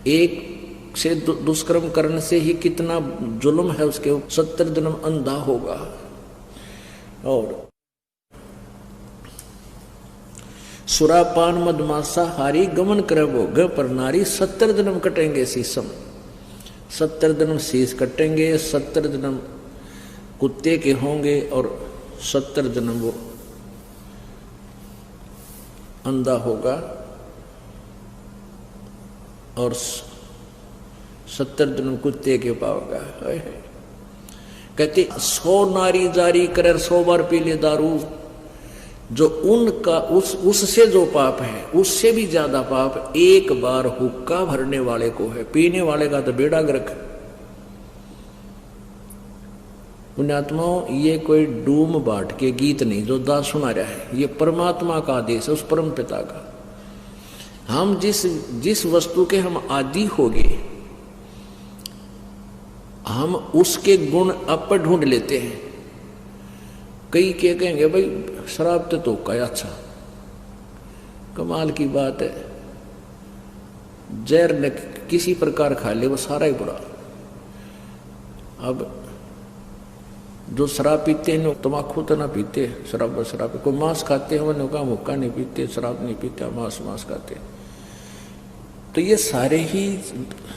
एक से दुष्कर्म करने से ही कितना जुल्म है उसके, 70 जन्म अंधा होगा। और सुरापान मदमासा हारी, गमन करे भोग पर नारी, 70 जन्म कटेंगे शीशम, 70 जन्म शीश कटेंगे, 70 जन्म कुत्ते के होंगे, और 70 जन्म वो अंधा होगा, और 70 जन्म कुत्ते के पाओगा। कहते 100 नारी जारी करे, 100 बार पी ले दारू, जो उनका उससे जो पाप है उससे भी ज्यादा पाप एक बार हुक्का भरने वाले को है। पीने वाले का तो बेड़ा गर्क। पुण्यात्माओं, ये कोई डूम बाट के गीत नहीं जो दास सुना रहा है, ये परमात्मा का आदेश है, उस परम पिता का। हम जिस वस्तु के हम आदि हो गए, हम उसके गुण अप ढूंढ लेते हैं। कई क्या कहेंगे, भाई शराब तो का अच्छा, कमाल की बात है, जहर ने किसी प्रकार खा ले वो सारा ही बुरा। अब जो शराब पीते हैं तम्बाकू तो ना पीते, शराब कोई मांस खाते हैं, उन्होंने कहा मुक्का नहीं पीते, शराब नहीं पीते, मांस खाते। तो ये सारे ही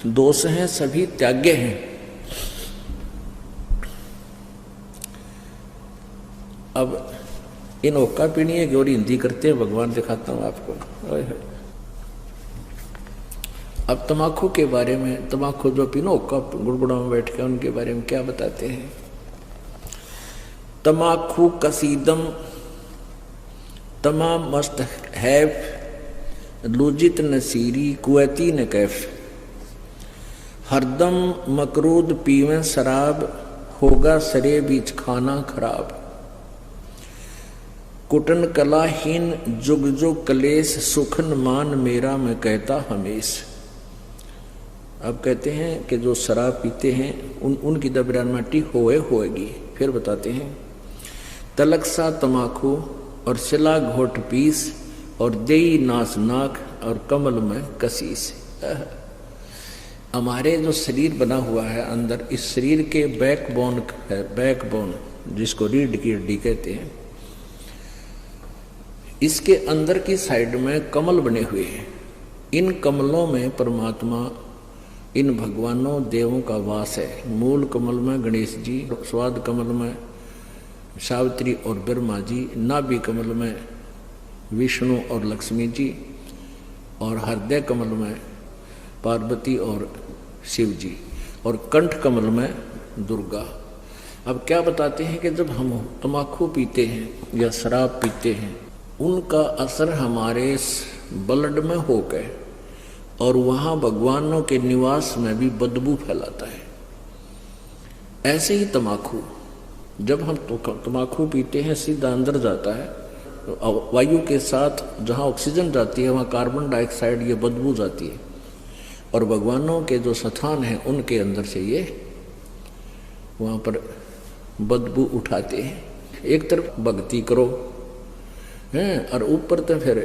दोष हैं, सभी त्याग्य हैं। अब इन होक्का पीनी है कि और हिंदी करते हैं भगवान, दिखाता हूँ आपको। अब तमाकू के बारे में, तमाकू जो पीनो होक्का गुड़गुड़ा में बैठ के, उनके बारे में क्या बताते हैं। तमाकू कसीदम तमाम मस्त हैफ लुजित नसीरी कुवैती न कैफ, हरदम मकरूद पीवें शराब होगा सरे बीच खाना खराब, कुटन कलाहीन जुग जुग कलेस सुखन मान मेरा मैं कहता हमेश। अब कहते हैं कि जो शराब पीते हैं उनकी दबरानमाटी होएगी। फिर बताते हैं तलक सा तमाकू और सिला घोट पीस और देई नास नाक और कमल में कसीस। हमारे जो शरीर बना हुआ है अंदर, इस शरीर के बैकबोन है, बैकबोन जिसको रीढ़ की हड्डी कहते हैं, इसके अंदर की साइड में कमल बने हुए हैं। इन कमलों में परमात्मा, इन भगवानों देवों का वास है। मूल कमल में गणेश जी, स्वाद कमल में सावित्री और ब्रह्मा जी, नाभि कमल में विष्णु और लक्ष्मी जी, और हृदय कमल में पार्वती और शिव जी, और कंठ कमल में दुर्गा। अब क्या बताते हैं कि जब हम तम्बाकू पीते हैं या शराब पीते हैं, उनका असर हमारे ब्लड में हो गए और वहाँ भगवानों के निवास में भी बदबू फैलाता है। ऐसे ही तम्बाकू, जब हम तम्बाकू पीते हैं सीधा अंदर जाता है, तो वायु के साथ जहाँ ऑक्सीजन जाती है वहाँ कार्बन डाइऑक्साइड ये बदबू जाती है, और भगवानों के जो स्थान हैं उनके अंदर से ये वहाँ पर बदबू उठाते हैं। एक तरफ भक्ति करो हैं और ऊपर तो फिर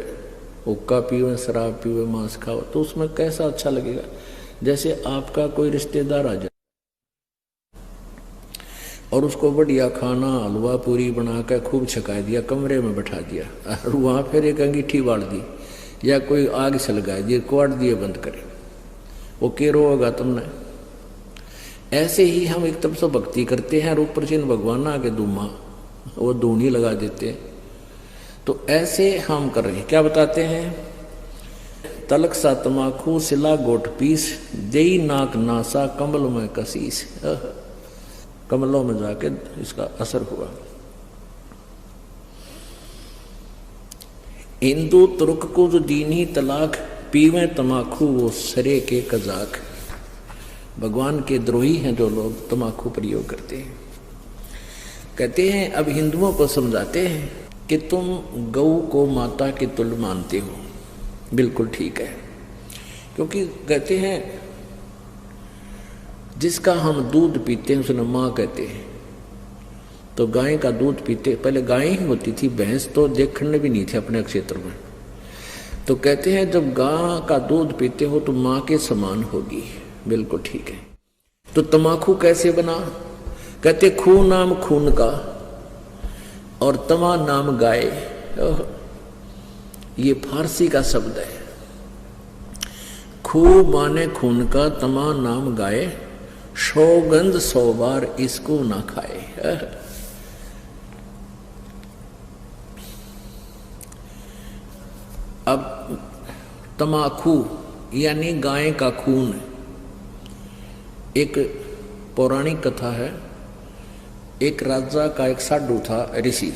हुक्का पियो, शराब पियो, मांस खाओ, तो उसमें कैसा अच्छा लगेगा। जैसे आपका कोई रिश्तेदार आ जाए और उसको बढ़िया खाना हलवा पूरी बना कर खूब छका दिया, कमरे में बैठा दिया और वहाँ फिर एक अंगीठी बाढ़ दी या कोई आग सलगाए दिए, क्वाड़ दिए बंद करे, वो के रोगा तुमने। ऐसे ही हम एक तरफ से भक्ति करते हैं और ऊपर से भगवान आके धूमा वो धूनी लगा देते हैं। तो ऐसे हम कर रहे हैं। क्या बताते हैं, तलक सा तमाकू सिला गोट पीस देई नाक नासा कमल में कसीस। कमलों में जाके इसका असर हुआ। हिंदू तुर्क को जो दीनी तलाक पीवे तमाकू वो सरे के कजाक। भगवान के द्रोही हैं जो लोग तमाकू प्रयोग करते हैं। कहते हैं अब हिंदुओं को समझाते हैं कि तुम गऊ को माता के तुल्य मानते हो, बिल्कुल ठीक है, क्योंकि कहते हैं जिसका हम दूध पीते हैं उसने माँ कहते हैं। तो गाय का दूध पीते, पहले गाय ही होती थी, भैंस तो देखने भी नहीं थे अपने क्षेत्र में। तो कहते हैं जब गाय का दूध पीते हो तो माँ के समान होगी, बिल्कुल ठीक है। तो तमाकू कैसे बना, कहते खू नाम खून का और तमा नाम गाय। ये फारसी का शब्द है। खू माने खून का, तमा नाम गाय, सौगंध 100 बार इसको ना खाए। अब तमाकू यानी गाय का खून। एक पौराणिक कथा है, एक राजा का एक साधु था, ऋषि,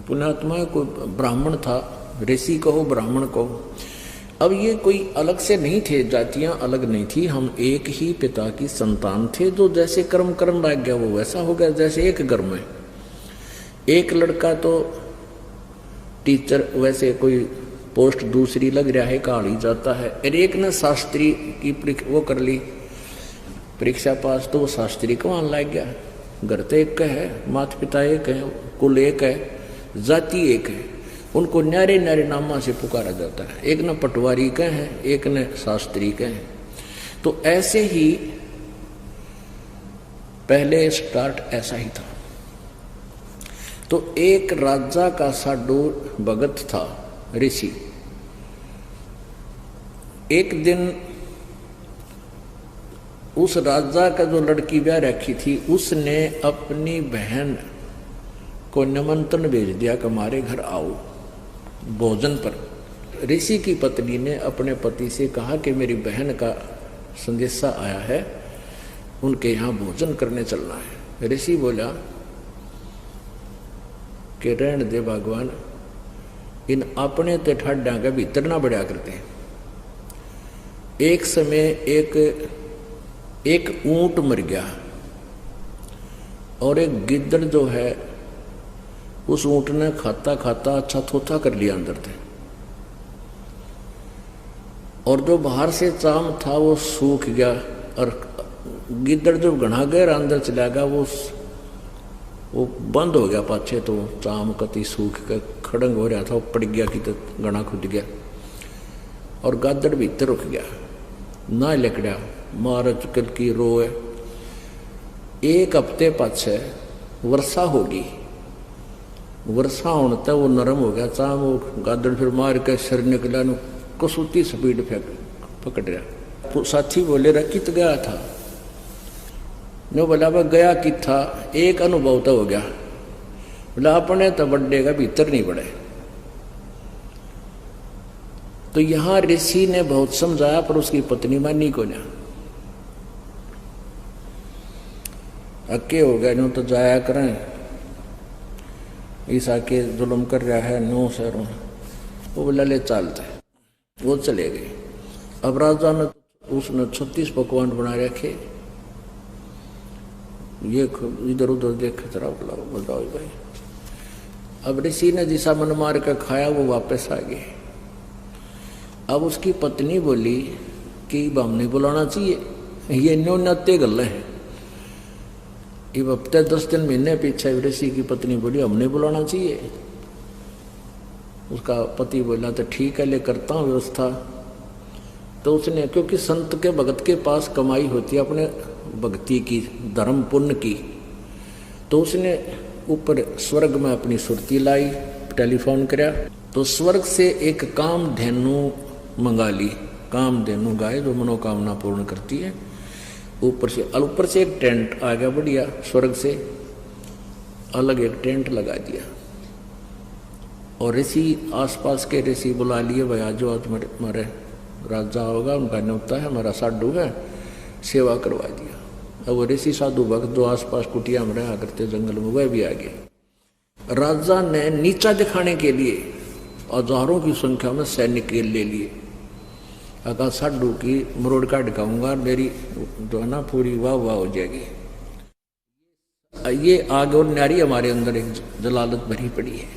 पुण्यात्मा कोई ब्राह्मण था, ऋषि कहो ब्राह्मण कहो। अब ये कोई अलग से नहीं थे, जातियां अलग नहीं थी, हम एक ही पिता की संतान थे। जो जैसे कर्म लग गया वो वैसा हो गया। जैसे एक घर में एक लड़का तो टीचर, वैसे कोई पोस्ट दूसरी लग रहा है, कहाड़ी जाता है, और एक ने शास्त्री की वो कर ली परीक्षा पास, तो वो शास्त्री को वहां लग गया। घर तो एक है, माता पिता एक है, कुल एक है, जाति एक है, उनको न्यारे न्यारे नामा से पुकारा जाता है। एक न पटवारी का है, एक न शास्त्री का है। तो ऐसे ही पहले स्टार्ट ऐसा ही था। तो एक राजा का साधु भगत था, ऋषि। एक दिन उस राजा का जो लड़की ब्याह रखी थी, उसने अपनी बहन को निमंत्रण भेज दिया कि हमारे घर आओ भोजन पर। ऋषि की पत्नी ने अपने पति से कहा कि मेरी बहन का संदेशा आया है, उनके यहाँ भोजन करने चलना है। ऋषि बोला कि रहने दे भगवान, इन अपने ते ठाड्या के भीतर ना बढ़िया करते हैं। एक समय एक ऊंट मर गया और एक गिद्दड़ जो है उस ऊंट ने खाता खाता अच्छा थोथा कर लिया अंदर थे, और जो बाहर से चाम था वो सूख गया, और गिद्दड़ जो घना गहरा अंदर चला गया वो बंद हो गया पाछे, तो चाम कति सूख के खड़ंग हो रहा था, वो पड़ गया कि तो घना खुद गया, और गादड़ भीतर रुक गया ना लकड़ा मार चुकल की रोए। एक हफ्ते पाछे वर्षा होगी, वर्षा होने तक वो नरम हो गया चाम, वो गादड़ फिर मार के सिर निकला, कसूती स्पीड फेंक पकड़ रहा। साथी बोले रहा कित गया था, नो बोला वह गया कि था, एक अनुभव तो हो गया, बोला अपने तो बड्डे का भीतर नहीं बढ़े। तो यहां ऋषि ने बहुत समझाया पर उसकी पत्नी मानी को ना, अक्के हो गया, नो तो जाया करें, ईसा के जुल्म कर रहा है नो शहरों। वो बोला ले चलते, वो चले गए। अब राजा ने उसने 36 पकवान बना रखे, ये इधर उधर देख जरा बताओ भाई। अब ऋषि ने जिसा मन मार कर खाया वो वापस आ गए। अब उसकी पत्नी बोली कि हम नहीं बुलाना चाहिए, ये न्यूनते गल है। अब हफ्ते 10 दिन महीने पीछे ऋषि की पत्नी बोली हम नहीं बुलाना चाहिए। उसका पति बोला तो ठीक है ले करता हूँ व्यवस्था। तो उसने, क्योंकि संत के भगत के पास कमाई होती है अपने भक्ति की, धर्म पुण्य की, तो उसने ऊपर स्वर्ग में अपनी सुरती लाई, टेलीफोन कराया, तो स्वर्ग से एक कामधेनु मंगा ली। कामधेनु गाय जो मनोकामना पूर्ण करती है। ऊपर से एक टेंट आ गया बढ़िया, स्वर्ग से अलग एक टेंट लगा दिया, और ऋषि आसपास के ऋषि बुला लिए, भाई आज जो आज हमारे राजा होगा उनका न्योता है, हमारा साधु है, सेवा करवा दिया। अब वो ऋषि साधु भक्त जो आसपास कुटिया में रहा करते जंगल में, वह भी आ गए। राजा ने नीचा दिखाने के लिए हजारों की संख्या में सैनिक ले लिए। अगर साधु की मरोड़ का ढकाऊंगा, मेरी जो है ना पूरी वाह वाह हो जाएगी। ये आग और न्यारी हमारे अंदर एक जलालत भरी पड़ी है।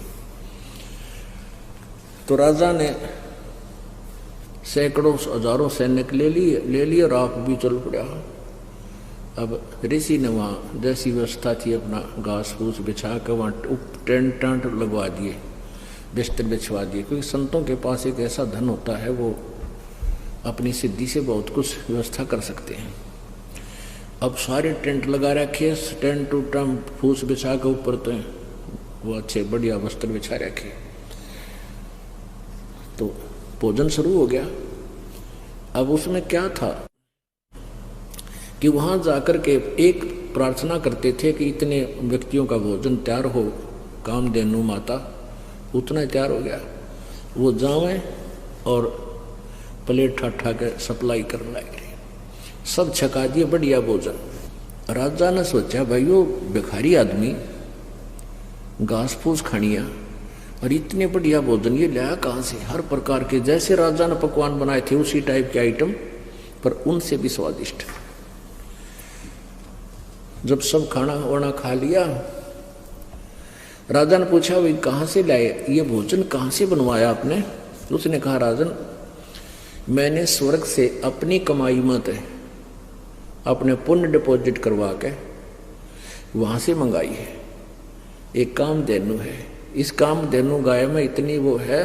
तो राजा ने सैकड़ों हजारों सैनिक ले लिए और आप भी चल पड़ा। अब ऋषि ने वहाँ जैसी व्यवस्था थी अपना घास फूस बिछा कर वहाँ टेंट लगवा दिए, बिस्तर बिछवा दिए, क्योंकि संतों के पास एक ऐसा धन होता है वो अपनी सिद्धि से बहुत कुछ व्यवस्था कर सकते हैं। अब सारे टेंट लगा रखे, टेंट फूस बिछा के ऊपर तो वो अच्छे बढ़िया वस्त्र बिछा रखे। तो भोजन शुरू हो गया। अब उसमें क्या था कि वहां जाकर के एक प्रार्थना करते थे कि इतने व्यक्तियों का भोजन तैयार हो, कामधेनु माता उतना तैयार हो गया, वो जावे और प्लेट ठाठा के सप्लाई करने लगे, सब छका दिए बढ़िया भोजन। राजा ने सोचा भाई वो भिखारी आदमी घास फूस खानिया और इतने बढ़िया भोजन ये लाया कहाँ से, हर प्रकार के जैसे राजा ने पकवान बनाए थे उसी टाइप के आइटम, पर उनसे भी स्वादिष्ट। जब सब खाना वाना खा लिया, राजा ने पूछा भाई कहाँ से लाए ये भोजन, कहाँ से बनवाया आपने? उसने कहा राजन मैंने स्वर्ग से अपनी कमाई मत है, अपने पुण्य डिपॉजिट करवा के वहां से मंगाई है। एक कामधेनु है, इस कामधेनु गाय में इतनी वो है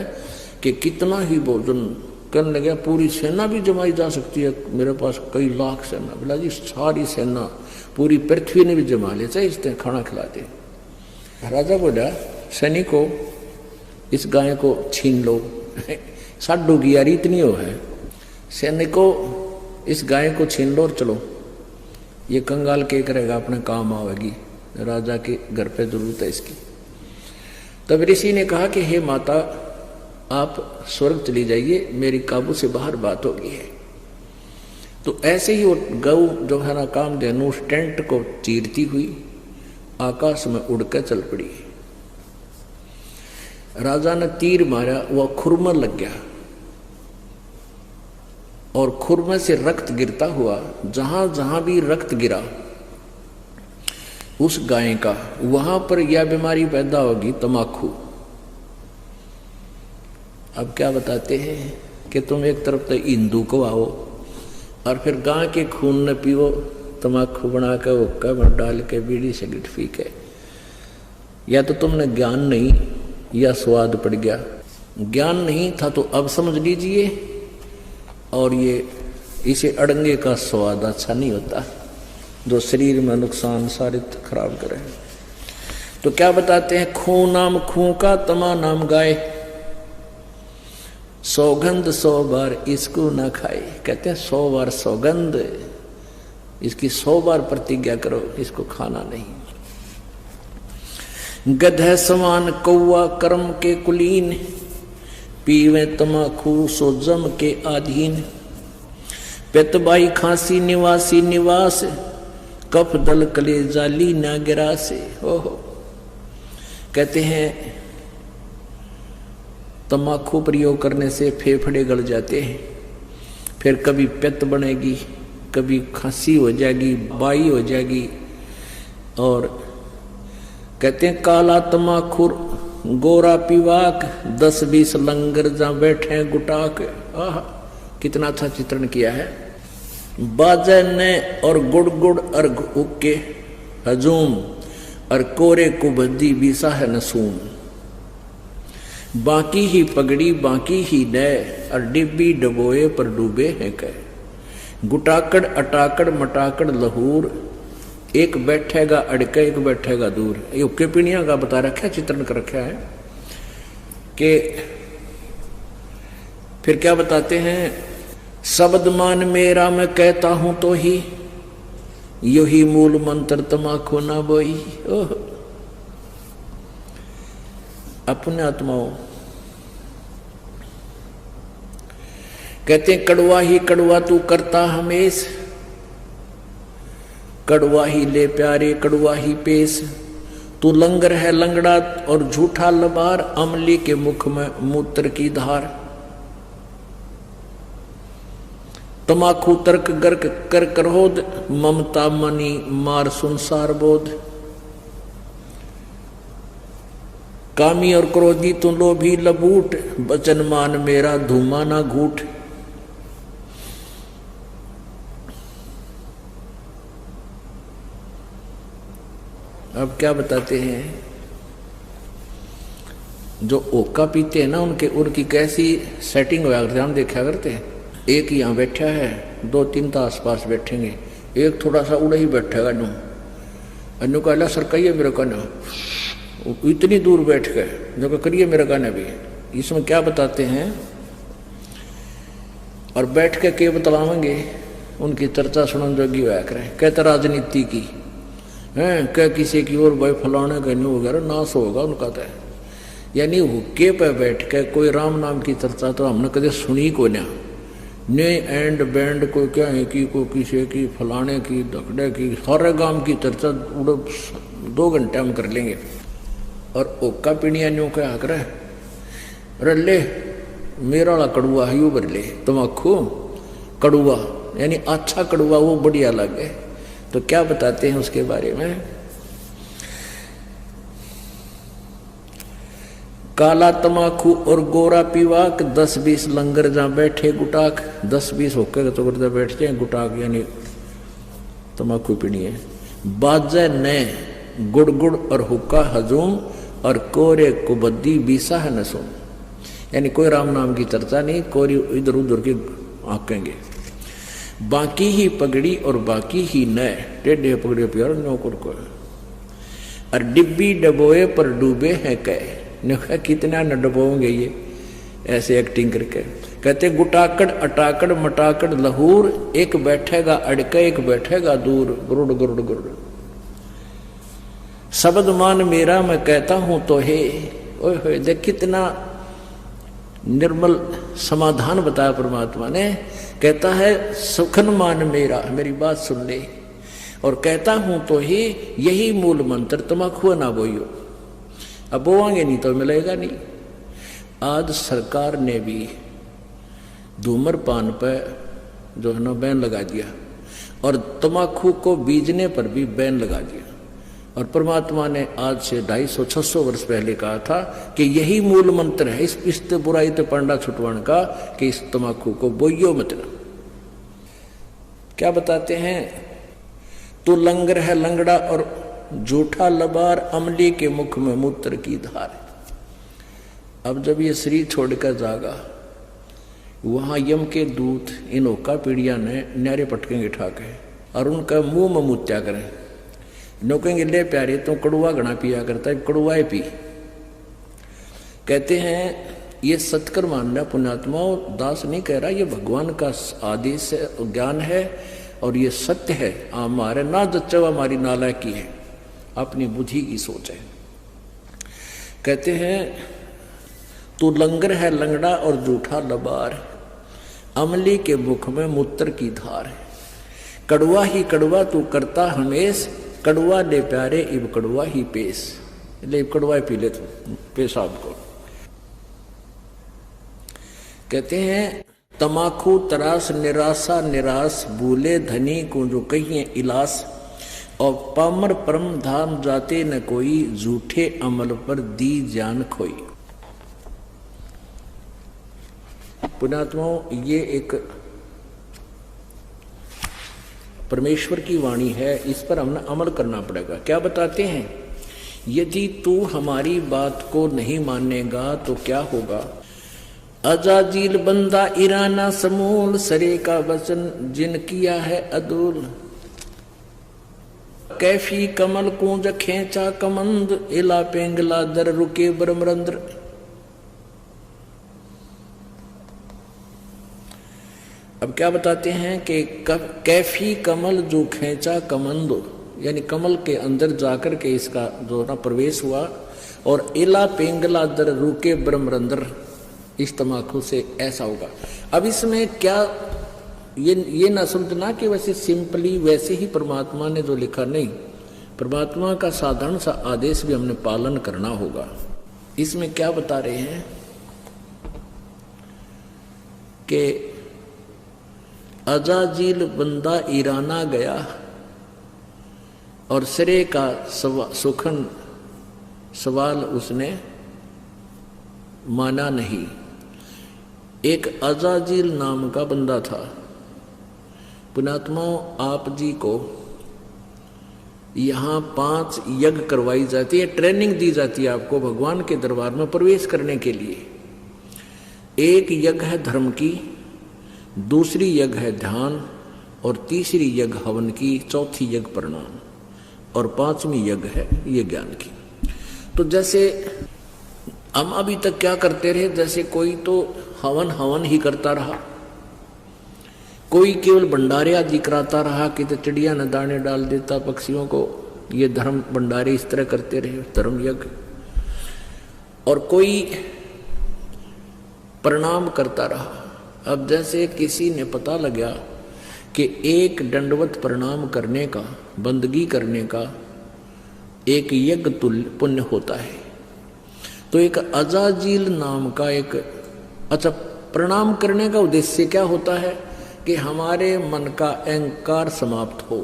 कि कितना ही भोजन करने लगे पूरी सेना भी जमाई जा सकती है। मेरे पास कई लाख सेना, बोला जी सारी सेना पूरी पृथ्वी ने भी जमा ले, चाहे इस तरह खाना खिला दे। राजा बोला सैनिकों इस गाय को छीन लो, साडू की यारी इतनी हो है, सैनिकों इस गाय को छीन लो और चलो, ये कंगाल के करेगा अपने काम आवेगी, राजा के घर पे जरूरत है इसकी। तब ऋषि ने कहा कि हे माता, आप स्वर्ग चली जाइए, मेरी काबू से बाहर बात हो गई है। तो ऐसे ही वो गऊ जो है ना कामधेनु उस टेंट को चीरती हुई आकाश में उड़कर चल पड़ी। राजा ने तीर मारा, वह खुर में लग गया और खुर में से रक्त गिरता हुआ जहां जहां भी रक्त गिरा उस गाय का, वहां पर यह बीमारी पैदा होगी, तमाकू। अब क्या बताते हैं कि तुम एक तरफ तो हिंदू को आओ और फिर गाय के खून न पियो, तमाकू बना के हुक्का में डाल के बीड़ी सिगरेट पी के। या तो तुमने ज्ञान नहीं या स्वाद पड़ गया। ज्ञान नहीं था तो अब समझ लीजिए, और ये इसे अड़ंगे का स्वाद अच्छा नहीं होता जो शरीर में नुकसान सारे खराब करे। तो क्या बताते हैं, खून नाम खूं का, तमा नाम गाय, सौगंध 100 बार इसको ना खाए। कहते हैं 100 बार सौगंध, इसकी 100 बार प्रतिज्ञा करो, इसको खाना नहीं। गधे समान कौआ कर्म के कुलीन, पीवे तमाकू सो जम के आधीन। पेतबाई खांसी निवासी निवास, कफ दल कले जाली ना गिरा से। ओहो, कहते हैं तमाकू प्रयोग करने से फेफड़े गल जाते हैं, फिर कभी पित्त बनेगी, कभी खांसी हो जाएगी, बाई हो जाएगी। और कहते हैं काला तमाखुर गोरा पीवाक, 10-20 लंगर जा बैठे गुटाक। आह, कितना अच्छा चित्रण किया है। बाजे ने और गुड़ गुड़ और उक्के हजूम, और कोरे कुबद्दी बीसा है नसूम। बाकी ही पगड़ी बाकी ही नय, और डिब्बी डबोए पर डूबे हैं कह। गुटाकड़ अटाकड़ मटाकड़ लहूर, एक बैठेगा अड़के एक बैठेगा दूर। ये उक्के पीणिया का बता रखा है, चित्रण कर रखा है। कि फिर क्या बताते हैं, शब्द मान मेरा मैं कहता हूं तो ही, यो ही मूल मंत्र तमाकू ना बोई। ओह, अपने आत्माओं कहते हैं कड़वा ही कड़वा तू करता हमेश, कड़वा ही ले प्यारे कड़वा ही पेश। तू लंगर है लंगड़ा और झूठा लबार, अमली के मुख में मूत्र की धार। तमाकू तर्क गर्क कर करोध, ममता मनी मार संसार बोध। कामी और क्रोधी तू लोभी लबूट, बचन मान मेरा धूमा ना घूट। अब क्या बताते हैं, जो ओका पीते हैं ना उनकी कैसी सेटिंग होया करते हम देखा करते हैं। एक यहाँ बैठा है, 2-3 तो आसपास बैठेंगे, एक थोड़ा सा उड़ा ही बैठेगा नू, अन्नू कहला सर कहिए मेरे कहना, इतनी दूर बैठ गए जो करिए मेरे कहना भी। इसमें क्या बताते हैं, और बैठ के बतलावेंगे उनकी चर्चा सुनन जोगी होया करें। कहते राजनीति की है, क्या किसी की और भाई फलाने का नहीं वगैरह नाश होगा उनका। तो यानी हुक्के पे बैठ के कोई राम नाम की चर्चा तो हमने कभी सुनी को ना, ने एंड बैंड कोई क्या है कि कोई किसी की फलाने की दखड़े की, सारे गांव की चर्चा 2 घंटे हम कर लेंगे। और ओका पीणिया न्यू क्या कर रले मेरा वाला कड़ुआ है यू बर ले, तमाकू कड़ुआ यानी अच्छा कड़ुआ वो बढ़िया लगे। तो क्या बताते हैं उसके बारे में, काला तमाकू और गोरा पीवाक, 10-20 लंगर जहां बैठे गुटाक। 10-20 होकर तो करते बैठते हैं गुटाक, यानी तमाकू पीनी है। बाजे ने गुड़ गुड़ और हुक्का हजूम, और कोरे कुबद्दी बीसा है नसूम। यानी कोई राम नाम की चर्चा नहीं, कोई इधर उधर की आंकेंगे। बाकी ही पगड़ी और बाकी ही नए, टेढ़े पगड़े प्यार नौकर को। और डिब्बी डबोए पर डूबे हैं कह, ने कितना न डबोंगे ये ऐसे एक्टिंग करके। कहते गुटाकड़ अटाकड़ मटाकड़ लहूर, एक बैठेगा अड़के एक बैठेगा दूर। गुरुड़ गुरुड़ गुरुड़, शब्द मान मेरा मैं कहता हूं तो हे, ओए होए, देख कितना निर्मल समाधान बताया परमात्मा ने। कहता है सुखन मान मेरा, मेरी बात सुन ले, और कहता हूं तो ही यही मूल मंत्र, तमाकू ना बोइयो। अब बोवांगे नहीं तो मिलेगा नहीं। आज सरकार ने भी धूम्रपान पर जो है ना बैन लगा दिया, और तमाकू को बीजने पर भी बैन लगा दिया। और परमात्मा ने आज से 250-600 वर्ष पहले कहा था कि यही मूल मंत्र है इस बुराई ते पंडा छुटवाण का, कि इस तमाकू को बोइयो मत ना। क्या बताते हैं, तू लंगर है लंगड़ा और झूठा लबार, अमली के मुख में मूत्र की धार। अब जब ये शरीर छोड़कर जागा, वहां यम के दूत इन ओका पीड़िया ने न्यारे पटकेंगे ठाके, और उनका मुंह में मुत्या करें। नो कहेंगे ले प्यारे तो कड़ुआ घना पिया करता है, कड़ुआ पी। कहते हैं ये सत्कर मानना पुण्यात्माओं, दास नहीं कह रहा, ये भगवान का आदेश है, ज्ञान है, और ये सत्य है। हमारे ना जच्चवा हमारी नालायकी है, अपनी बुद्धि की सोच है। कहते हैं तू लंगर है लंगड़ा और झूठा लबार, अमली के मुख में मूत्र की धार। कड़वा ही कड़वा तू करता हमेश, कड़वा ले प्यारे इब कड़वा ही पेश। ले कड़वा पी ले तू पेशाब को। कहते हैं तमाकू तरास निराशा निराश, भूले धनी को जो कहिए इलास, और पामर परम धाम जाते न कोई, झूठे अमल पर दी जान खोई। पुण्यात्माओं, ये एक परमेश्वर की वाणी है, इस पर हमने अमल करना पड़ेगा। क्या बताते हैं, यदि तू हमारी बात को नहीं मानेगा तो क्या होगा। अजाजील बंदा ईराना समूल, सरे का वचन जिन किया है अदूल। कैफी कमल कूंज खेचा कमंद, इला पेंगला दर रुके ब्रह्मरंद्र। अब क्या बताते हैं कि कैफी कमल जो खेचा कमंदो, यानी कमल के अंदर जाकर के इसका जो ना प्रवेश हुआ, और इला पेंगला दर रुके ब्रह्मरंद्र, इस तमाकू से ऐसा होगा। अब इसमें क्या ये ना समझना कि वैसे सिंपली वैसे ही परमात्मा ने जो लिखा, नहीं, परमात्मा का साधारण सा आदेश भी हमने पालन करना होगा। इसमें क्या बता रहे हैं कि अजाजील बंदा ईराना गया, और सिरे का सुखन सवाल उसने माना नहीं। एक अजाजील नाम का बंदा था। पुण्यात्माओं, आप जी को यहाँ 5 यज्ञ करवाई जाती है, ट्रेनिंग दी जाती है आपको भगवान के दरबार में प्रवेश करने के लिए। एक यज्ञ है धर्म की, दूसरी यज्ञ है ध्यान, और तीसरी यज्ञ हवन की, चौथी यज्ञ प्रणाम, और 5वीं यज्ञ है ये ज्ञान की। तो जैसे हम अभी तक क्या करते रहे, जैसे कोई तो हवन ही करता रहा, कोई केवल भंडारे आदि कराता रहा कि तो चिड़िया न दाने डाल देता पक्षियों को, ये धर्म भंडारे इस तरह करते रहे, धर्म यज्ञ। और कोई प्रणाम करता रहा। अब जैसे किसी ने पता लगा कि एक दंडवत प्रणाम करने का, बंदगी करने का एक यज्ञ तुल्य पुण्य होता है, तो एक अजाजील नाम का एक, अच्छा, प्रणाम करने का उद्देश्य क्या होता है कि हमारे मन का अहंकार समाप्त हो।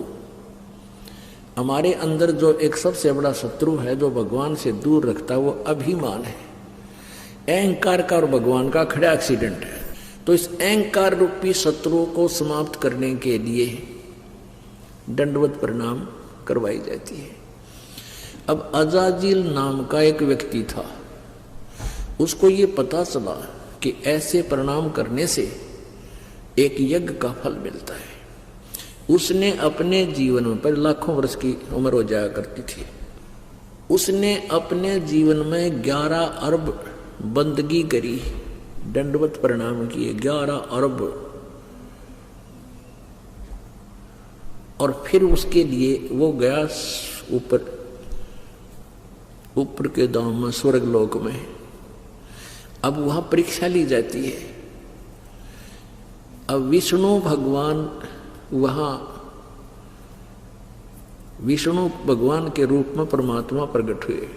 हमारे अंदर जो एक सबसे बड़ा शत्रु है जो भगवान से दूर रखता है, वो अभिमान है। अहंकार का और भगवान का खड़ा एक्सीडेंट है। तो इस अहंकार रूपी शत्रु को समाप्त करने के लिए दंडवत प्रणाम करवाई जाती है। अब अजाजील नाम का एक व्यक्ति था, उसको ये पता चला कि ऐसे प्रणाम करने से एक यज्ञ का फल मिलता है। उसने अपने जीवन में, पर लाखों वर्ष की उम्र हो जाया करती थी, उसने अपने जीवन में 11 अरब बंदगी करी, दंडवत प्रणाम किए 11 अरब, और फिर उसके लिए वो गया ऊपर ऊपर के धाम में, स्वर्ग लोक में। अब वहां परीक्षा ली जाती है। अब विष्णु भगवान वहां, विष्णु भगवान के रूप में परमात्मा प्रकट हुए,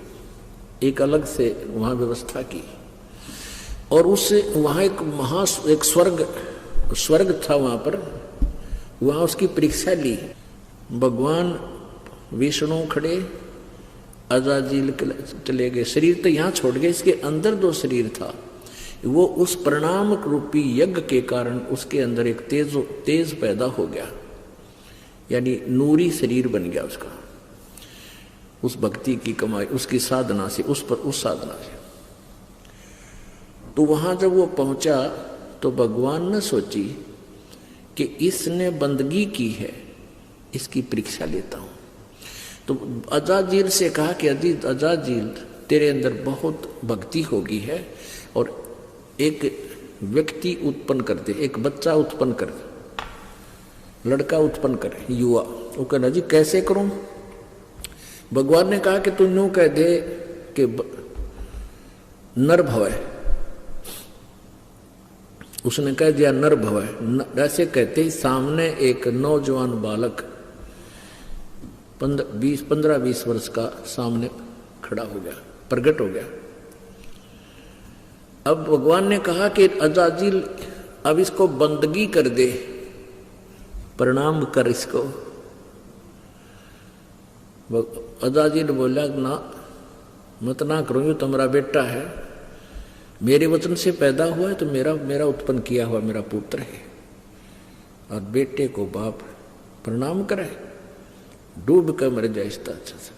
एक अलग से वहां व्यवस्था की। और उससे वहां एक स्वर्ग था वहां पर, वहां उसकी परीक्षा ली। भगवान विष्णु खड़े, अजाजील चले गए। शरीर तो यहाँ छोड़ गए, इसके अंदर 2 शरीर था। वो उस परिणाम रूपी यज्ञ के कारण उसके अंदर एक तेज पैदा हो गया, यानी नूरी शरीर बन गया उसका, उस भक्ति की कमाई, उसकी साधना से, उस साधना से। तो वहां जब वो पहुंचा तो भगवान ने सोची कि इसने बंदगी की है, इसकी परीक्षा लेता हूं। तो अजाजील से कहा कि अजाजील, तेरे अंदर बहुत भक्ति होगी है, और एक व्यक्ति उत्पन्न कर दे, एक बच्चा उत्पन्न कर दे, लड़का उत्पन्न कर, युवा। वो कहना जी कैसे करूं? भगवान ने कहा कि तू यूं कह दे कि नर भवै। उसने कह दिया नर भवै। ऐसे कहते ही सामने एक नौजवान बालक 15-20 वर्ष का सामने खड़ा हो गया, प्रकट हो गया। अब भगवान ने कहा कि अजाजील अब इसको बंदगी कर दे, प्रणाम कर इसको। अजाजील बोला ना, मत ना करो, ये तो मेरा बेटा है, मेरे वचन से पैदा हुआ है, तो मेरा उत्पन्न किया हुआ मेरा पुत्र है, और बेटे को बाप प्रणाम करे, डूब कर मर जाए इसका अच्छा से।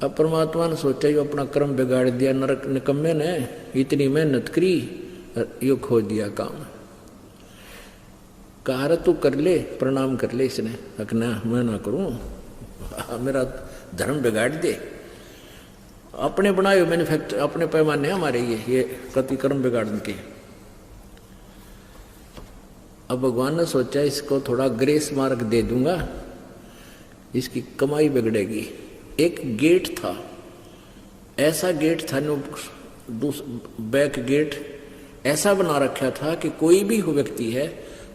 अब परमात्मा ने सोचा यो अपना कर्म बिगाड़ दिया, नरक निकम्मे ने इतनी मेहनत करी, यो खो दिया काम। कहा तू कर ले, प्रणाम कर ले। इसने ना मैं ना करूं, मेरा धर्म बिगाड़ दे। अपने बनाए हुए मैन्युफैक्चर, अपने पैमाने हमारे ये कति कर्म बिगाड़ने के। अब भगवान ने सोचा इसको थोड़ा ग्रेस मार्क दे दूंगा, इसकी कमाई बिगड़ेगी। एक गेट था, ऐसा गेट था, बैक गेट ऐसा बना रखा था कि कोई भी व्यक्ति है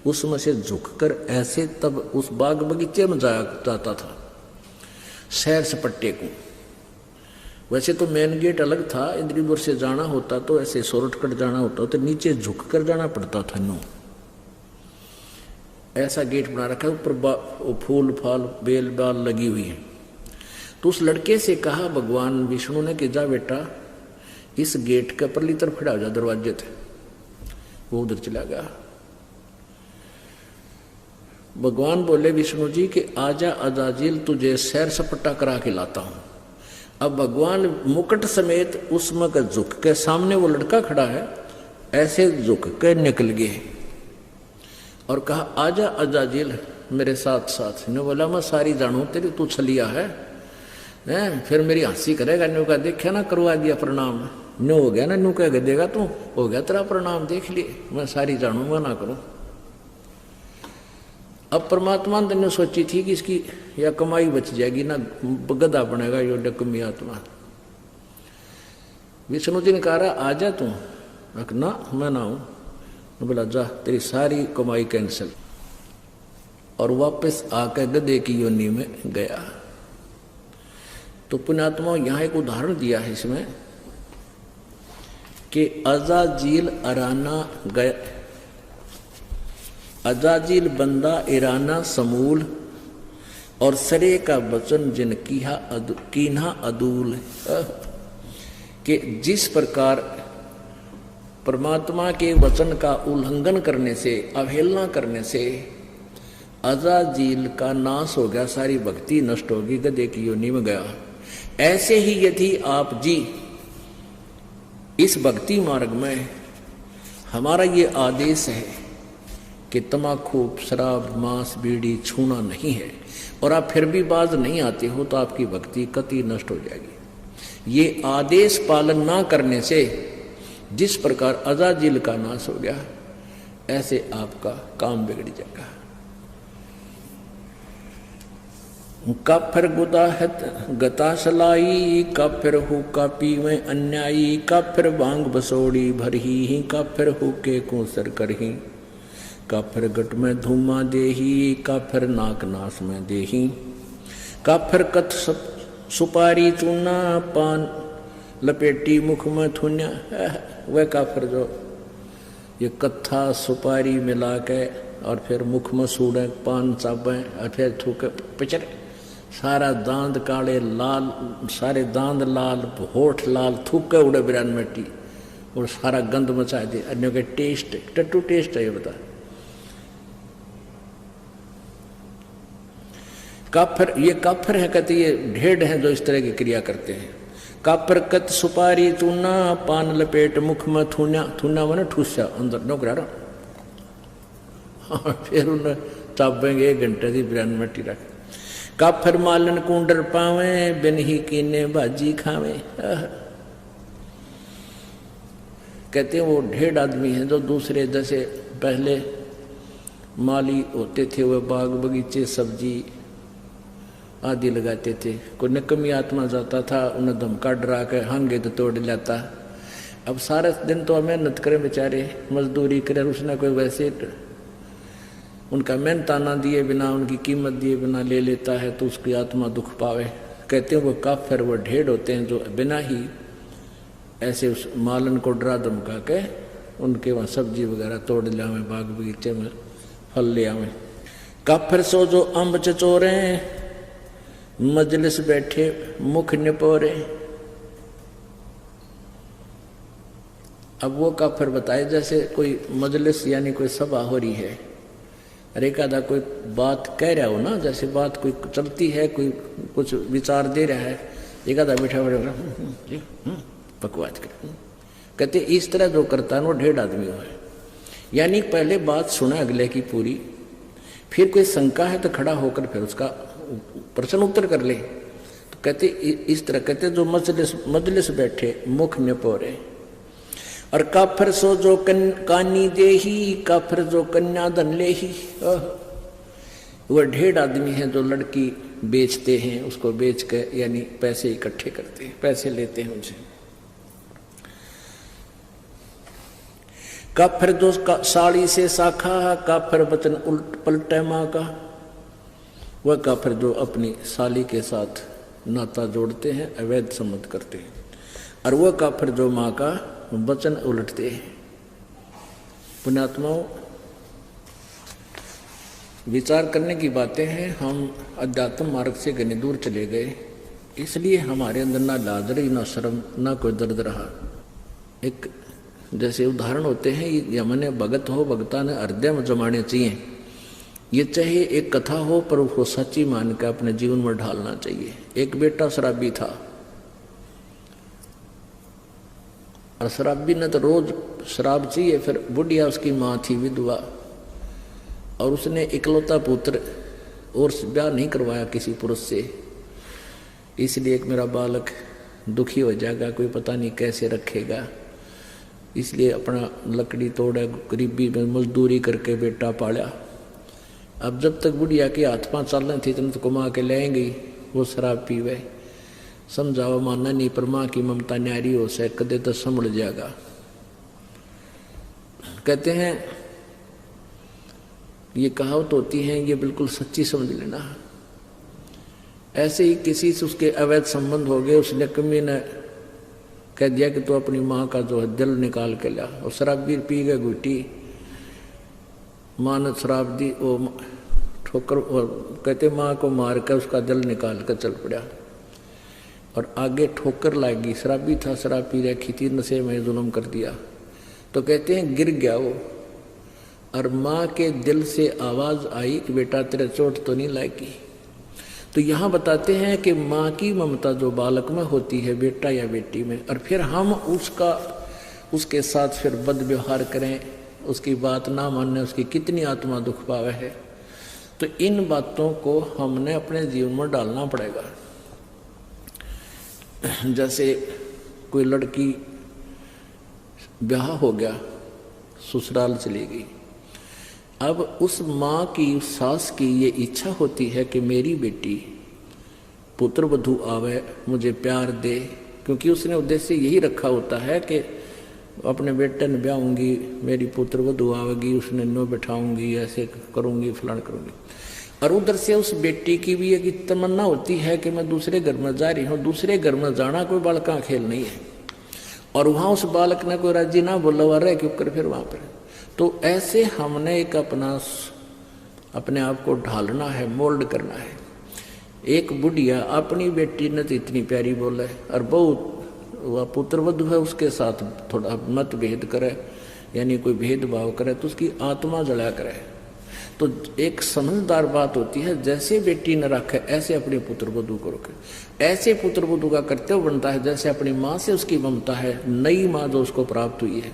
उसमें से झुककर ऐसे तब उस बाग बगीचे में जाता था, सैर सपट्टे को। वैसे तो मेन गेट अलग था, इंद्रीपुर से जाना होता तो ऐसे शॉर्टकट जाना होता तो नीचे झुककर जाना पड़ता था। नो ऐसा गेट बना रखा, ऊपर फूल फाल बेल बाल लगी हुई है। तो उस लड़के से कहा भगवान विष्णु ने कि जा बेटा इस गेट के परली तरफ खड़ा हो जा, दरवाजे थे। वो उधर चला गया। भगवान बोले विष्णु जी कि आजा अजाजील, तुझे सैर सपट्टा करा के लाता हूं। अब भगवान मुकुट समेत उसमें झुक के, सामने वो लड़का खड़ा है, ऐसे झुक के निकल गए और कहा आजा अजाजील मेरे साथ साथ। ने बोला मैं सारी जानू तेरी, तू छलिया है, फिर मेरी हंसी करेगा। न्यू का देखा ना, करवा दिया प्रणाम, न्यू हो गया ना, न्यू कह देगा तू हो गया तेरा प्रणाम, देख लिए मैं सारी जानूंगा ना करूं। अब परमात्मा ने सोची थी कि इसकी या कमाई बच जाएगी ना, गधा बनेगा यो डकमी आत्मा। विष्णु जी ने कहा आजा तू, ना मैं ना हूं। बोला जा तेरी सारी कमाई कैंसिल, और वापस आकर गधे की योनि में गया। तो पुण्यात्मा यहां एक उदाहरण दिया है इसमें कि अजाजील अराना गया, अजाजील बंदा इराना समूल, और सरे का वचन जिन कीन्हा अदूल। कि जिस प्रकार परमात्मा के वचन का उल्लंघन करने से, अवहेलना करने से अजाजील का नाश हो गया, सारी भक्ति नष्ट होगी, गधे की योनि में गया। ऐसे ही यदि आप जी इस भक्ति मार्ग में, हमारा ये आदेश है कि तम्बाकू शराब मांस बीड़ी छूना नहीं है, और आप फिर भी बाज नहीं आते हो, तो आपकी भक्ति कतई नष्ट हो जाएगी। ये आदेश पालन ना करने से जिस प्रकार अजाजील का नाश हो गया, ऐसे आपका काम बिगड़ जाएगा। काफिर गुदाहत गता सलाई, काफिर हु का पीवे अन्यायी, काफिर भांग बसोड़ी भरही, काफिर हु के कोसर करही, काफिर गट में धूमा देही, काफिर नाक नास में देही, काफिर कथ सुपारी चूना, पान लपेटी मुख में थुन्या। वह काफिर जो ये कत्था सुपारी मिला के और फिर मुख में सूड़े, पान चाबे और फिर थूके पिचरे, सारा दांत काले लाल, सारे दांत लाल, होठ लाल, थूके उड़े बिरान मिट्टी और सारा गंद मचा दे। अन्यों के टेस्ट टट्टू टेस्ट है ये बता। काफिर, ये काफिर है कहते ये ढेड हैं जो इस तरह की क्रिया करते हैं। काफिर कत सुपारी चूना, पान लपेट मुख में थून्या, थूना मैंने ठूसा अंदर नौकरा फिर उन्हें चाबेंगे 1 घंटे की बिरान मिट्टी रख। काफिर मालन कुंडर पावे, बिन ही कीने भाजी खावे। कहते हैं वो ढेड आदमी है जो दूसरे जैसे पहले माली होते थे, वह बाग बगीचे सब्जी आदि लगाते थे। कोई निकमी आत्मा जाता था, उन्हें धमका डरा के हांगे तो तोड़ लाता। अब सारा दिन तो मेहनत करें बेचारे, मजदूरी करें, उसने कोई वैसे उनका मेहनताना दिए बिना, उनकी कीमत दिए बिना ले लेता है तो उसकी आत्मा दुख पावे। कहते हैं वो काफिर, वो ढेड होते हैं जो बिना ही ऐसे उस मालन को डरा धमका के उनके वहाँ सब्जी वगैरह तोड़ ले आवे, बाग बगीचे में फल ले आवे। काफिर सो जो अम्ब चचोरे, मजलिस बैठे मुख निपोरे। अब वो काफिर बताए जैसे कोई मजलिस यानी कोई सभा हो रही है, अरे एकादा कोई बात कह रहा हो ना, जैसे बात कोई चलती है, कोई कुछ विचार दे रहा है, एकादा बैठा बैठा बकवास कर। कहते इस तरह जो करता है वो ढेड आदमी हो है। यानी पहले बात सुना अगले की पूरी, फिर कोई शंका है तो खड़ा होकर फिर उसका प्रश्न उत्तर कर ले। तो कहते इस तरह कहते जो मजलिस बैठे मुख निपोरे। और काफिर सो जो कानी देही, काफिर जो कन्या धन ले ही। वह ढेड आदमी है जो लड़की बेचते हैं, उसको बेच के यानी पैसे इकट्ठे करते हैं, पैसे लेते हैं उनसे। काफिर जो साड़ी से साखा, काफिर वचन उल्ट पलटे माँ का। वह काफिर जो अपनी साली के साथ नाता जोड़ते हैं, अवैध संबंध करते हैं। और वह काफिर जो माँ का वचन उलटते हैं। पुण्यात्माओं, विचार करने की बातें हैं। हम अध्यात्म मार्ग से घने दूर चले गए, इसलिए हमारे अंदर ना लाज रही, ना शर्म, ना कोई दर्द रहा। एक जैसे उदाहरण होते हैं, ये मैंने भगत हो, भगता ने हृदय में जमाने चाहिए। ये चाहे एक कथा हो पर उसको सच्ची मान के अपने जीवन में ढालना चाहिए। एक बेटा शराबी था और शराबी ने तो रोज शराब चाहिए। फिर बुढ़िया उसकी माँ थी विधवा, और उसने इकलौता पुत्र और ब्याह नहीं करवाया किसी पुरुष से, इसलिए एक मेरा बालक दुखी हो जाएगा, कोई पता नहीं कैसे रखेगा, इसलिए अपना लकड़ी तोड़े गरीबी में मजदूरी करके बेटा पाला। अब जब तक बुढ़िया की हाथ पाँव चलने थी तुम तो कमा के लाएंगी, वो शराब पीवे, समझाओ मानना नहीं, पर माँ की ममता न्यारी हो से कदे तो संभल जाएगा। कहते हैं ये कहावत होती है, ये बिल्कुल सच्ची समझ लेना। ऐसे ही किसी से उसके अवैध संबंध हो गए, उसने कमी ने कह दिया कि तू अपनी माँ का जो है दिल निकाल के ला, और शराब भी पी गए घुटी, माँ ने शराब दी, वो ठोकर, और कहते माँ को मार कर उसका दिल निकाल कर चल पड़ा, और आगे ठोकर लागी। शराबी था, शराब पी रखी थी, नशे में जुल्म कर दिया। तो कहते हैं गिर गया वो, और माँ के दिल से आवाज आई कि बेटा तेरे चोट तो नहीं लागी। तो यहाँ बताते हैं कि माँ की ममता जो बालक में होती है, बेटा या बेटी में, और फिर हम उसके साथ फिर बद व्यवहार करें, उसकी बात ना माने, उसकी कितनी आत्मा दुख पावे है। तो इन बातों को हमने अपने जीवन में डालना पड़ेगा। जैसे कोई लड़की ब्याह हो गया, ससुराल चली गई, अब उस माँ की, उस सास की ये इच्छा होती है कि मेरी बेटी पुत्र वधू आवे मुझे प्यार दे, क्योंकि उसने उद्देश्य यही रखा होता है कि अपने बेटे ने ब्याहूंगी, मेरी पुत्र वधू आवेगी, उसने नो बैठाऊंगी, ऐसे करूंगी, फलान करूंगी। और उधर से उस बेटी की भी एक तमन्ना होती है कि मैं दूसरे घर में जा रही हूँ। दूसरे घर में जाना कोई बालक का खेल नहीं है, और वहाँ उस बालक ने कोई राजी ना बोला हुआ रहे क्यों कर फिर वहाँ पर। तो ऐसे हमने एक अपने आप को ढालना है, मोल्ड करना है। एक बुढ़िया अपनी बेटी ने तो इतनी प्यारी बोले, और बहुत वह पुत्र वधू है उसके साथ थोड़ा मतभेद करे, यानी कोई भेदभाव करे तो उसकी आत्मा जला करे। तो एक समझदार बात होती है, जैसे बेटी न रखे ऐसे अपने पुत्र वधू को रखे। ऐसे पुत्र वधू का कर्तव्य बनता है जैसे अपनी माँ से उसकी ममता है, नई माँ जो उसको प्राप्त हुई है,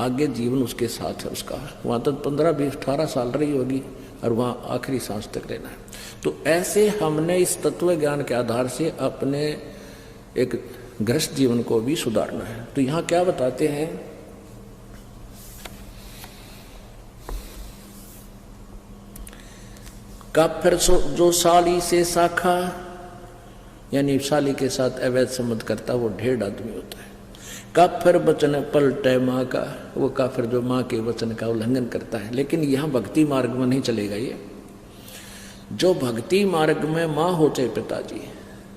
आगे जीवन उसके साथ है उसका। वहाँ तक 15, 20, 18 साल रही होगी और वहाँ आखिरी सांस तक रहना है। तो ऐसे हमने इस तत्व ज्ञान के आधार से अपने एक गृहस्थ जीवन को भी सुधारना है। तो यहाँ क्या बताते हैं, काफिर जो साली से शाखा, यानी साली के साथ अवैध संबंध करता वो ढेर आदमी होता है। काफिर वचन पलटे माँ का, वो काफिर जो माँ के वचन का उल्लंघन करता है। लेकिन यहाँ भक्ति मार्ग में नहीं चलेगा ये। जो भक्ति मार्ग में माँ हो चाहे पिताजी,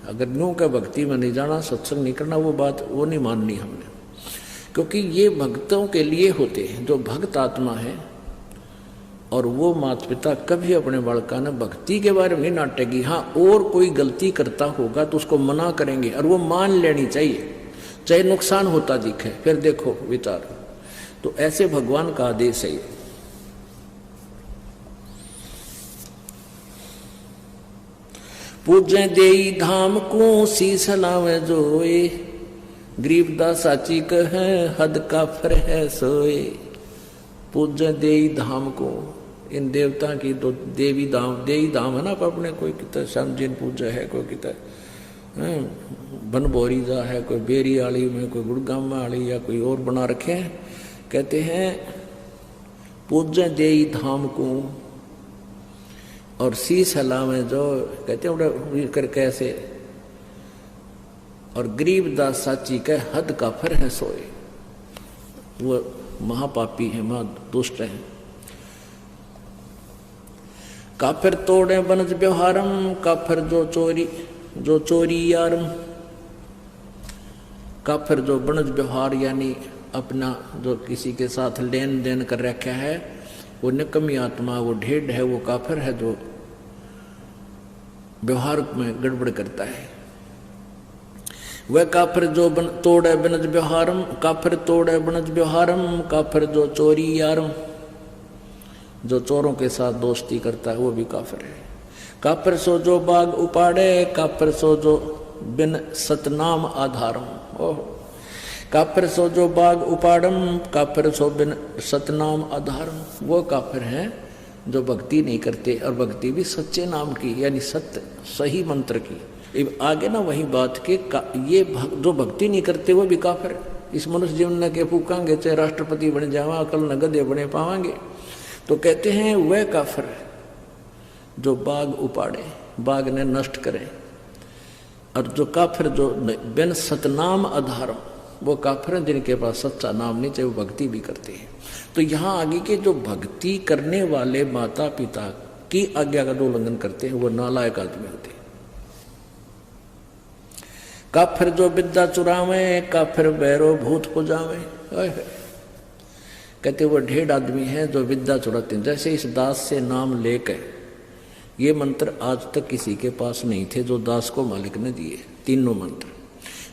अगर न्यू का भक्ति में नहीं जाना, सत्संग नहीं करना, वो बात वो नहीं माननी हमने, क्योंकि ये भक्तों के लिए होते हैं जो भक्त आत्मा है। और वो माता पिता कभी अपने बालका ने भक्ति के बारे में नहीं नाटेगी। हाँ, और कोई गलती करता होगा तो उसको मना करेंगे और वो मान लेनी चाहिए, चाहे नुकसान होता दिखे, फिर देखो विचार। तो ऐसे भगवान का आदेश है। पूजे देई धाम को शीस लावे जोए, गरीबदास साची कहे हद काफिर है सोए। पूजे देई धाम को, इन देवता की तो देवी धाम है ना, अपने कोई कितना श्याम जी पूजा है, कोई कितना बनभोरी जा है, कोई बेरी आली में, कोई गुड़गामा आली, या कोई और बना रखे हैं। कहते हैं पूजे देई धाम को और शीस हलावे जो, कहते हैं कर कैसे, और गरीबदास साची कह हद काफिर है सोए। वो महापापी है, महादुष्ट है। काफिर तोड़े बनज व्यवहारम, काफिर जो चोरी यारम। काफिर जो बनज व्यवहार यानी अपना जो किसी के साथ लेन देन कर रखा है, वो निकम्मी आत्मा, वो ढेढ़ है, वो काफिर है जो व्यवहार में गड़बड़ करता है। वह काफिर जो तोड़े बनज व्यवहारम, काफिर तोड़े बनज व्यवहारम, काफिर जो चोरी यारम, जो चोरों के साथ दोस्ती करता है वो भी काफिर है। काफिर सो जो बाग उपाड़े, काफिर सो जो बिन सतनाम आधारम। ओह, काफिर सो जो बाग उपाड़म, काफिर सो बिन सतनाम आधारम। वो काफिर हैं जो भक्ति नहीं करते, और भक्ति भी सच्चे नाम की, यानी सत्य सही मंत्र की। आगे ना वही बात के ये जो भक्ति नहीं करते वो भी काफिर है। इस मनुष्य जीवन न के फूकांगे, चाहे राष्ट्रपति बन जावा, कल न गधे बने पावांगे। तो कहते हैं वह काफिर जो बाग उपाड़े, बाग ने नष्ट करे, और जो काफिर जो बिन सतनाम आधारम, वो काफिर हैं जिनके पास सच्चा नाम नहीं, चाहे वो भक्ति भी करते हैं। तो यहाँ आगे के जो भक्ति करने वाले माता पिता की आज्ञा का जो उल्लंघन करते हैं वो नालायक आदमी होते हैं। काफिर जो विद्या चुरावे, काफिर बैरो भूत पुजावे। कहते वो ढेर आदमी है जो विद्या चुराते हैं। जैसे इस दास से नाम लेकर, ये मंत्र आज तक किसी के पास नहीं थे जो दास को मालिक ने दिए, तीनों मंत्र,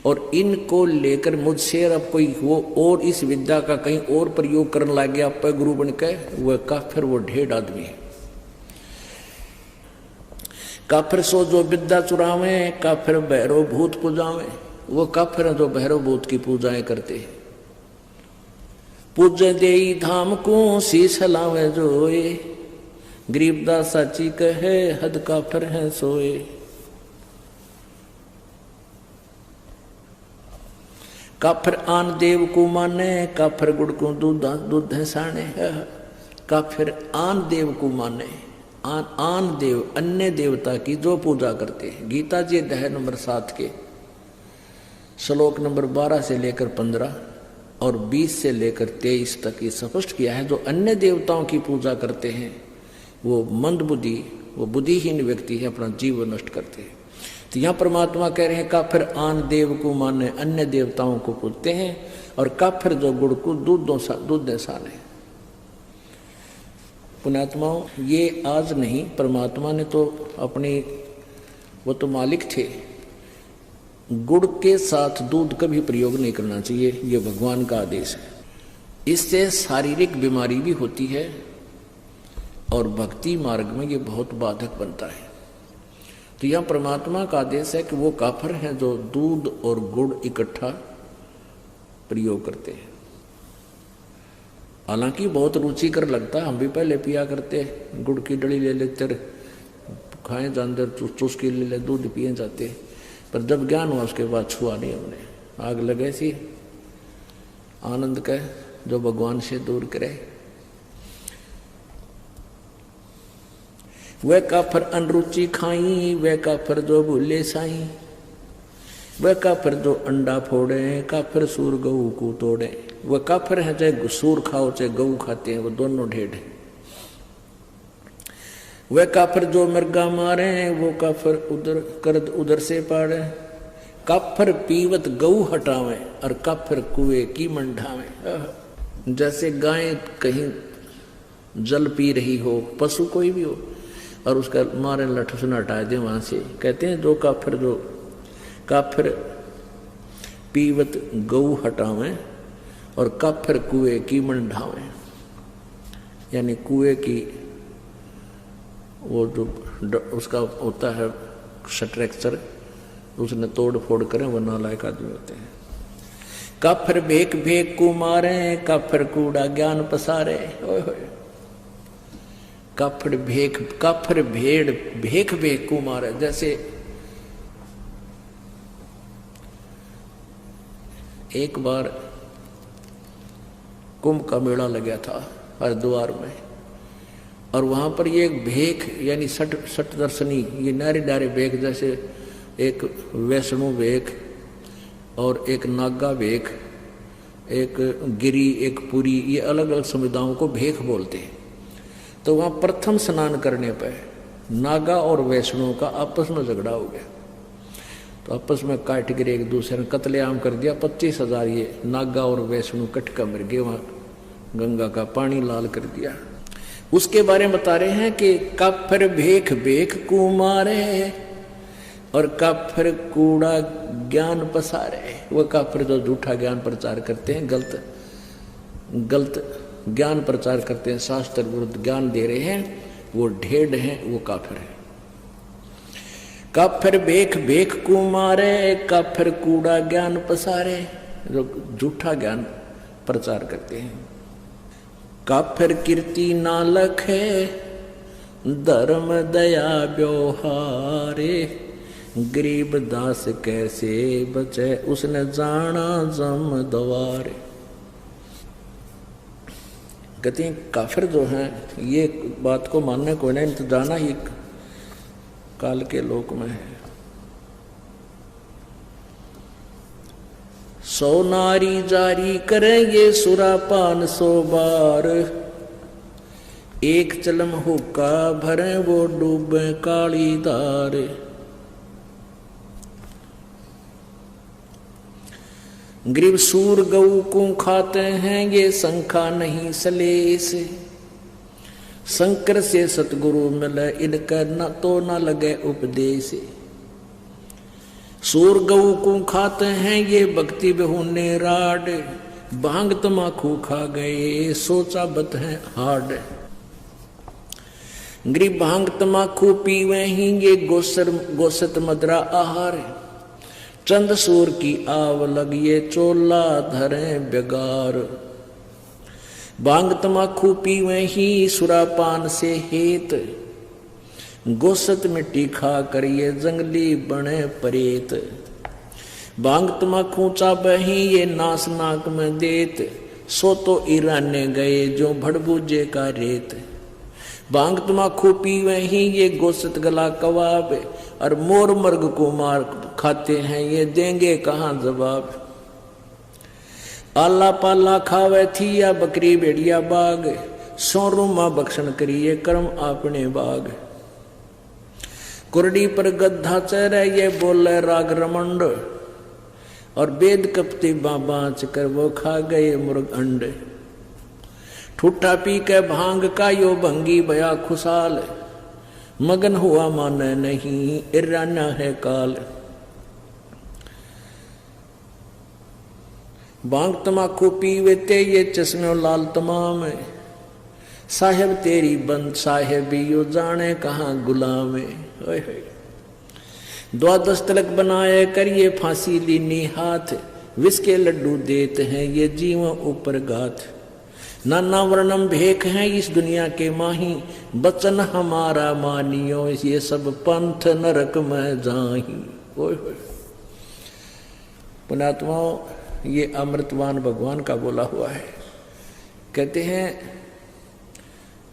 और इनको लेकर मुझसे अब कोई वो और इस विद्या का कहीं और प्रयोग करने लग गया, आप गुरु बन के, वह काफिर, वो ढेर आदमी है। काफिर सो जो विद्या चुरावे, काफिर भैरव भूत पूजावे। वो काफिर जो भैरव भूत की पूजाएं करते हैं। पूजे देई धाम को शीश लावे जोए, गरीबदास साची कहे हद काफिर है सोए। काफिर आन देव को माने, काफिर गुड़ को दूध है साने। काफिर आन देव को माने, आन देव अन्य देवता की जो पूजा करते हैं। गीता जी अध्याय नंबर 7 के श्लोक नंबर 12 से लेकर 15 और 20 से लेकर 23 तक ये स्पष्ट किया है, जो अन्य देवताओं की पूजा करते हैं वो मंदबुद्धि, वो बुद्धिहीन व्यक्ति है, अपना जीवन नष्ट करते हैं। तो यहाँ परमात्मा कह रहे हैं काफिर आन देव को माने अन्य देवताओं को पूजते हैं, और काफिर जो गुड़ को दूध दे साने। पुण्यात्माओं, ये आज नहीं, परमात्मा ने तो अपनी, वो तो मालिक थे, गुड़ के साथ दूध कभी प्रयोग नहीं करना चाहिए, ये भगवान का आदेश है। इससे शारीरिक बीमारी भी होती है और भक्ति मार्ग में ये बहुत बाधक बनता है। तो यह परमात्मा का आदेश है कि वो काफिर हैं जो दूध और गुड़ इकट्ठा प्रयोग करते हैं। हालांकि बहुत रुचिकर लगता है, हम भी पहले पिया करते, गुड़ की डली ले लेते, खाएं जानते, चूस के ले ले, दूध पिए जाते, पर जब ज्ञान हुआ उसके बाद छुआ नहीं हमने। आग लगे सी आनंद का जो भगवान से दूर करे। वह काफिर अनरुचि खाई, वह काफिर जो भूले साई, वह काफिर जो अंडा फोड़े, काफिर सूर गऊ को तोड़े। वह काफिर है चाहे सूर खाओ चाहे गऊ खाते हैं, वो दोनों ढेड है। वह काफिर जो मृगा मारे, वो काफिर उधर करद उधर से पाड़े। काफिर पीवत गऊ हटावे, और काफिर कुएं की मंडावे। जैसे गाय कहीं जल पी रही हो, पशु कोई भी हो, और उसका मारे लठ से हटा दे वहां से, कहते हैं जो काफिर पीवत गऊ हटावे और काफिर कुएं की मंडावे। यानी कुएं की वो जो उसका होता है स्ट्रक्चर, उसने तोड़ फोड़ करें, वो नालायक आदमी होते हैं। काफिर भेक भेक को मारे, काफिर कूड़ा ज्ञान पसारे। काफिर भेड़ भेक भेक को मारे। जैसे एक बार कुंभ का मेला लगा था हरिद्वार में, और वहां पर ये एक भेक यानी सट दर्शनी, ये नारी डारे भेक, जैसे एक वैष्णो भेक और एक नागा भेक, एक गिरी, एक पुरी, ये अलग अलग समुदायों को भेक बोलते हैं। तो वहां प्रथम स्नान करने पर नागा और वैष्णो का आपस में झगड़ा हो गया, तो आपस में काट गिरे, एक दूसरे ने कत्लेआम कर दिया। 25,000 ये नागा और वैष्णो कटका मर गए, वहां गंगा का पानी लाल कर दिया। उसके बारे में बता रहे हैं कि काफिर भेख भेख को मारे और काफिर कूड़ा ज्ञान पसारे। वह काफिर जो झूठा ज्ञान प्रचार करते हैं, गलत ज्ञान प्रचार करते हैं, शास्त्र विरुद्ध ज्ञान दे रहे हैं, वो ढेड हैं, वो काफिर है। काफिर भेख भेख को मारे, काफिर कूड़ा ज्ञान पसारे, जो झूठा ज्ञान प्रचार करते हैं। काफिर कीर्ति ना लखे, धर्म दया व्यवहारे। गरीब दास कैसे बचे, उसने जाना जम द्वारे। कहते हैं काफिर जो हैं, ये बात को मानने को नहीं, तो जाना ही काल के लोक में है। 100 नारी जारी करेंगे सुरापान 100 बार। एक चलम हुक्का भरे वो डूबे काली धार। गरीब सूर गऊ को खाते हैं, ये शंखा नहीं सलेस। शंकर से सतगुरु मिले, इनका न तो न लगे उपदेश। सूर गऊ को खाते हैं, ये भक्ति बेहुने राड। भांग तमाकू खा गए, सोचा बत है हाड। गरीब भांग तमाकू पीवे ही, ये गोसत मदरा आहार। चंद सूर की आव लगिए, चोला धरे बेगार। भांग तमाकू पीवे ही, सुरापान से हेत। गोसत मिट्टी खा करिए, जंगली बने परेत। भांग तमाकू चाबे ही, ये नास नाक में देत। सो तो ईराने गए, जो भड़बूजे का रेत। भांग तमाखू पीवे ही ये गोश्त गला कबाब, और मोर मर्ग को मार खाते हैं ये देंगे कहाँ जवाब। आला पाला खावे थी या बकरी भेड़िया बाग, सोरू माँ बख्शन करिए कर्म आपने बाग। कुरडी पर गद्धा चेहरा ये बोले राग रमंड, और वेद कपते बाँच कर वो खा गए मुर्ग अंड। ठुट्ठा पी के भांग का यो भंगी बया खुशाल, मगन हुआ माने नहीं इराना है काल। भांग तमाकू पीवेते ये चश्मे लाल तमाम, साहेब तेरी बंद साहेबी यो जाने कहाँ गुलाम। द्वादश तिलक बनाए करिए फांसी लीनी हाथ, विष के लड्डू देते हैं ये जीवों ऊपर गाथ। नाना वर्णम भेख हैं इस दुनिया के माही, बचन हमारा मानियो ये सब पंथ नरक में जाही। पुण्यात्माओं, ये अमृतवान भगवान का बोला हुआ है। कहते हैं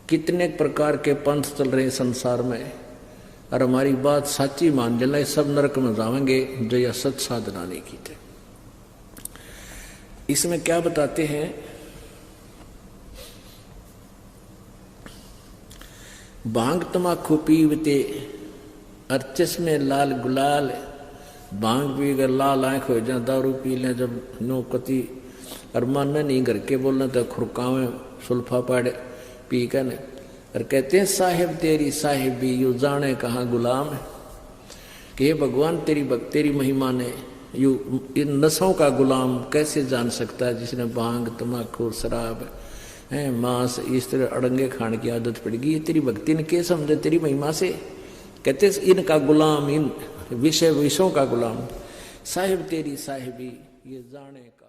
कितने प्रकार के पंथ चल रहे संसार में, और हमारी बात सच्ची मान जलाए सब नरक में जाएंगे जो यह सच साधना नहीं की थे। इसमें क्या बताते हैं, भांग तमाकू पीवते और चश्मे लाल गुलाल। भांग पी अगर लाल आंख हो जाए, दारू पी लें जब नो कति और मन नहीं घर के बोलना तो खुरकावे सुल्फा पाड़े पी कर। और कहते हैं साहेब तेरी साहेबी यू जाने कहाँ गुलाम है, कि हे भगवान तेरी महिमा ने यू इन नशों का गुलाम कैसे जान सकता है जिसने भांग तमाकू शराब है मांस इस तरह अड़ंगे खाने की आदत पड़ेगी। ये तेरी भक्ति ने के समझे तेरी महिमा से। कहते इनका गुलाम, इन विषयों का गुलाम, साहिब तेरी साहिबी ये जाने का।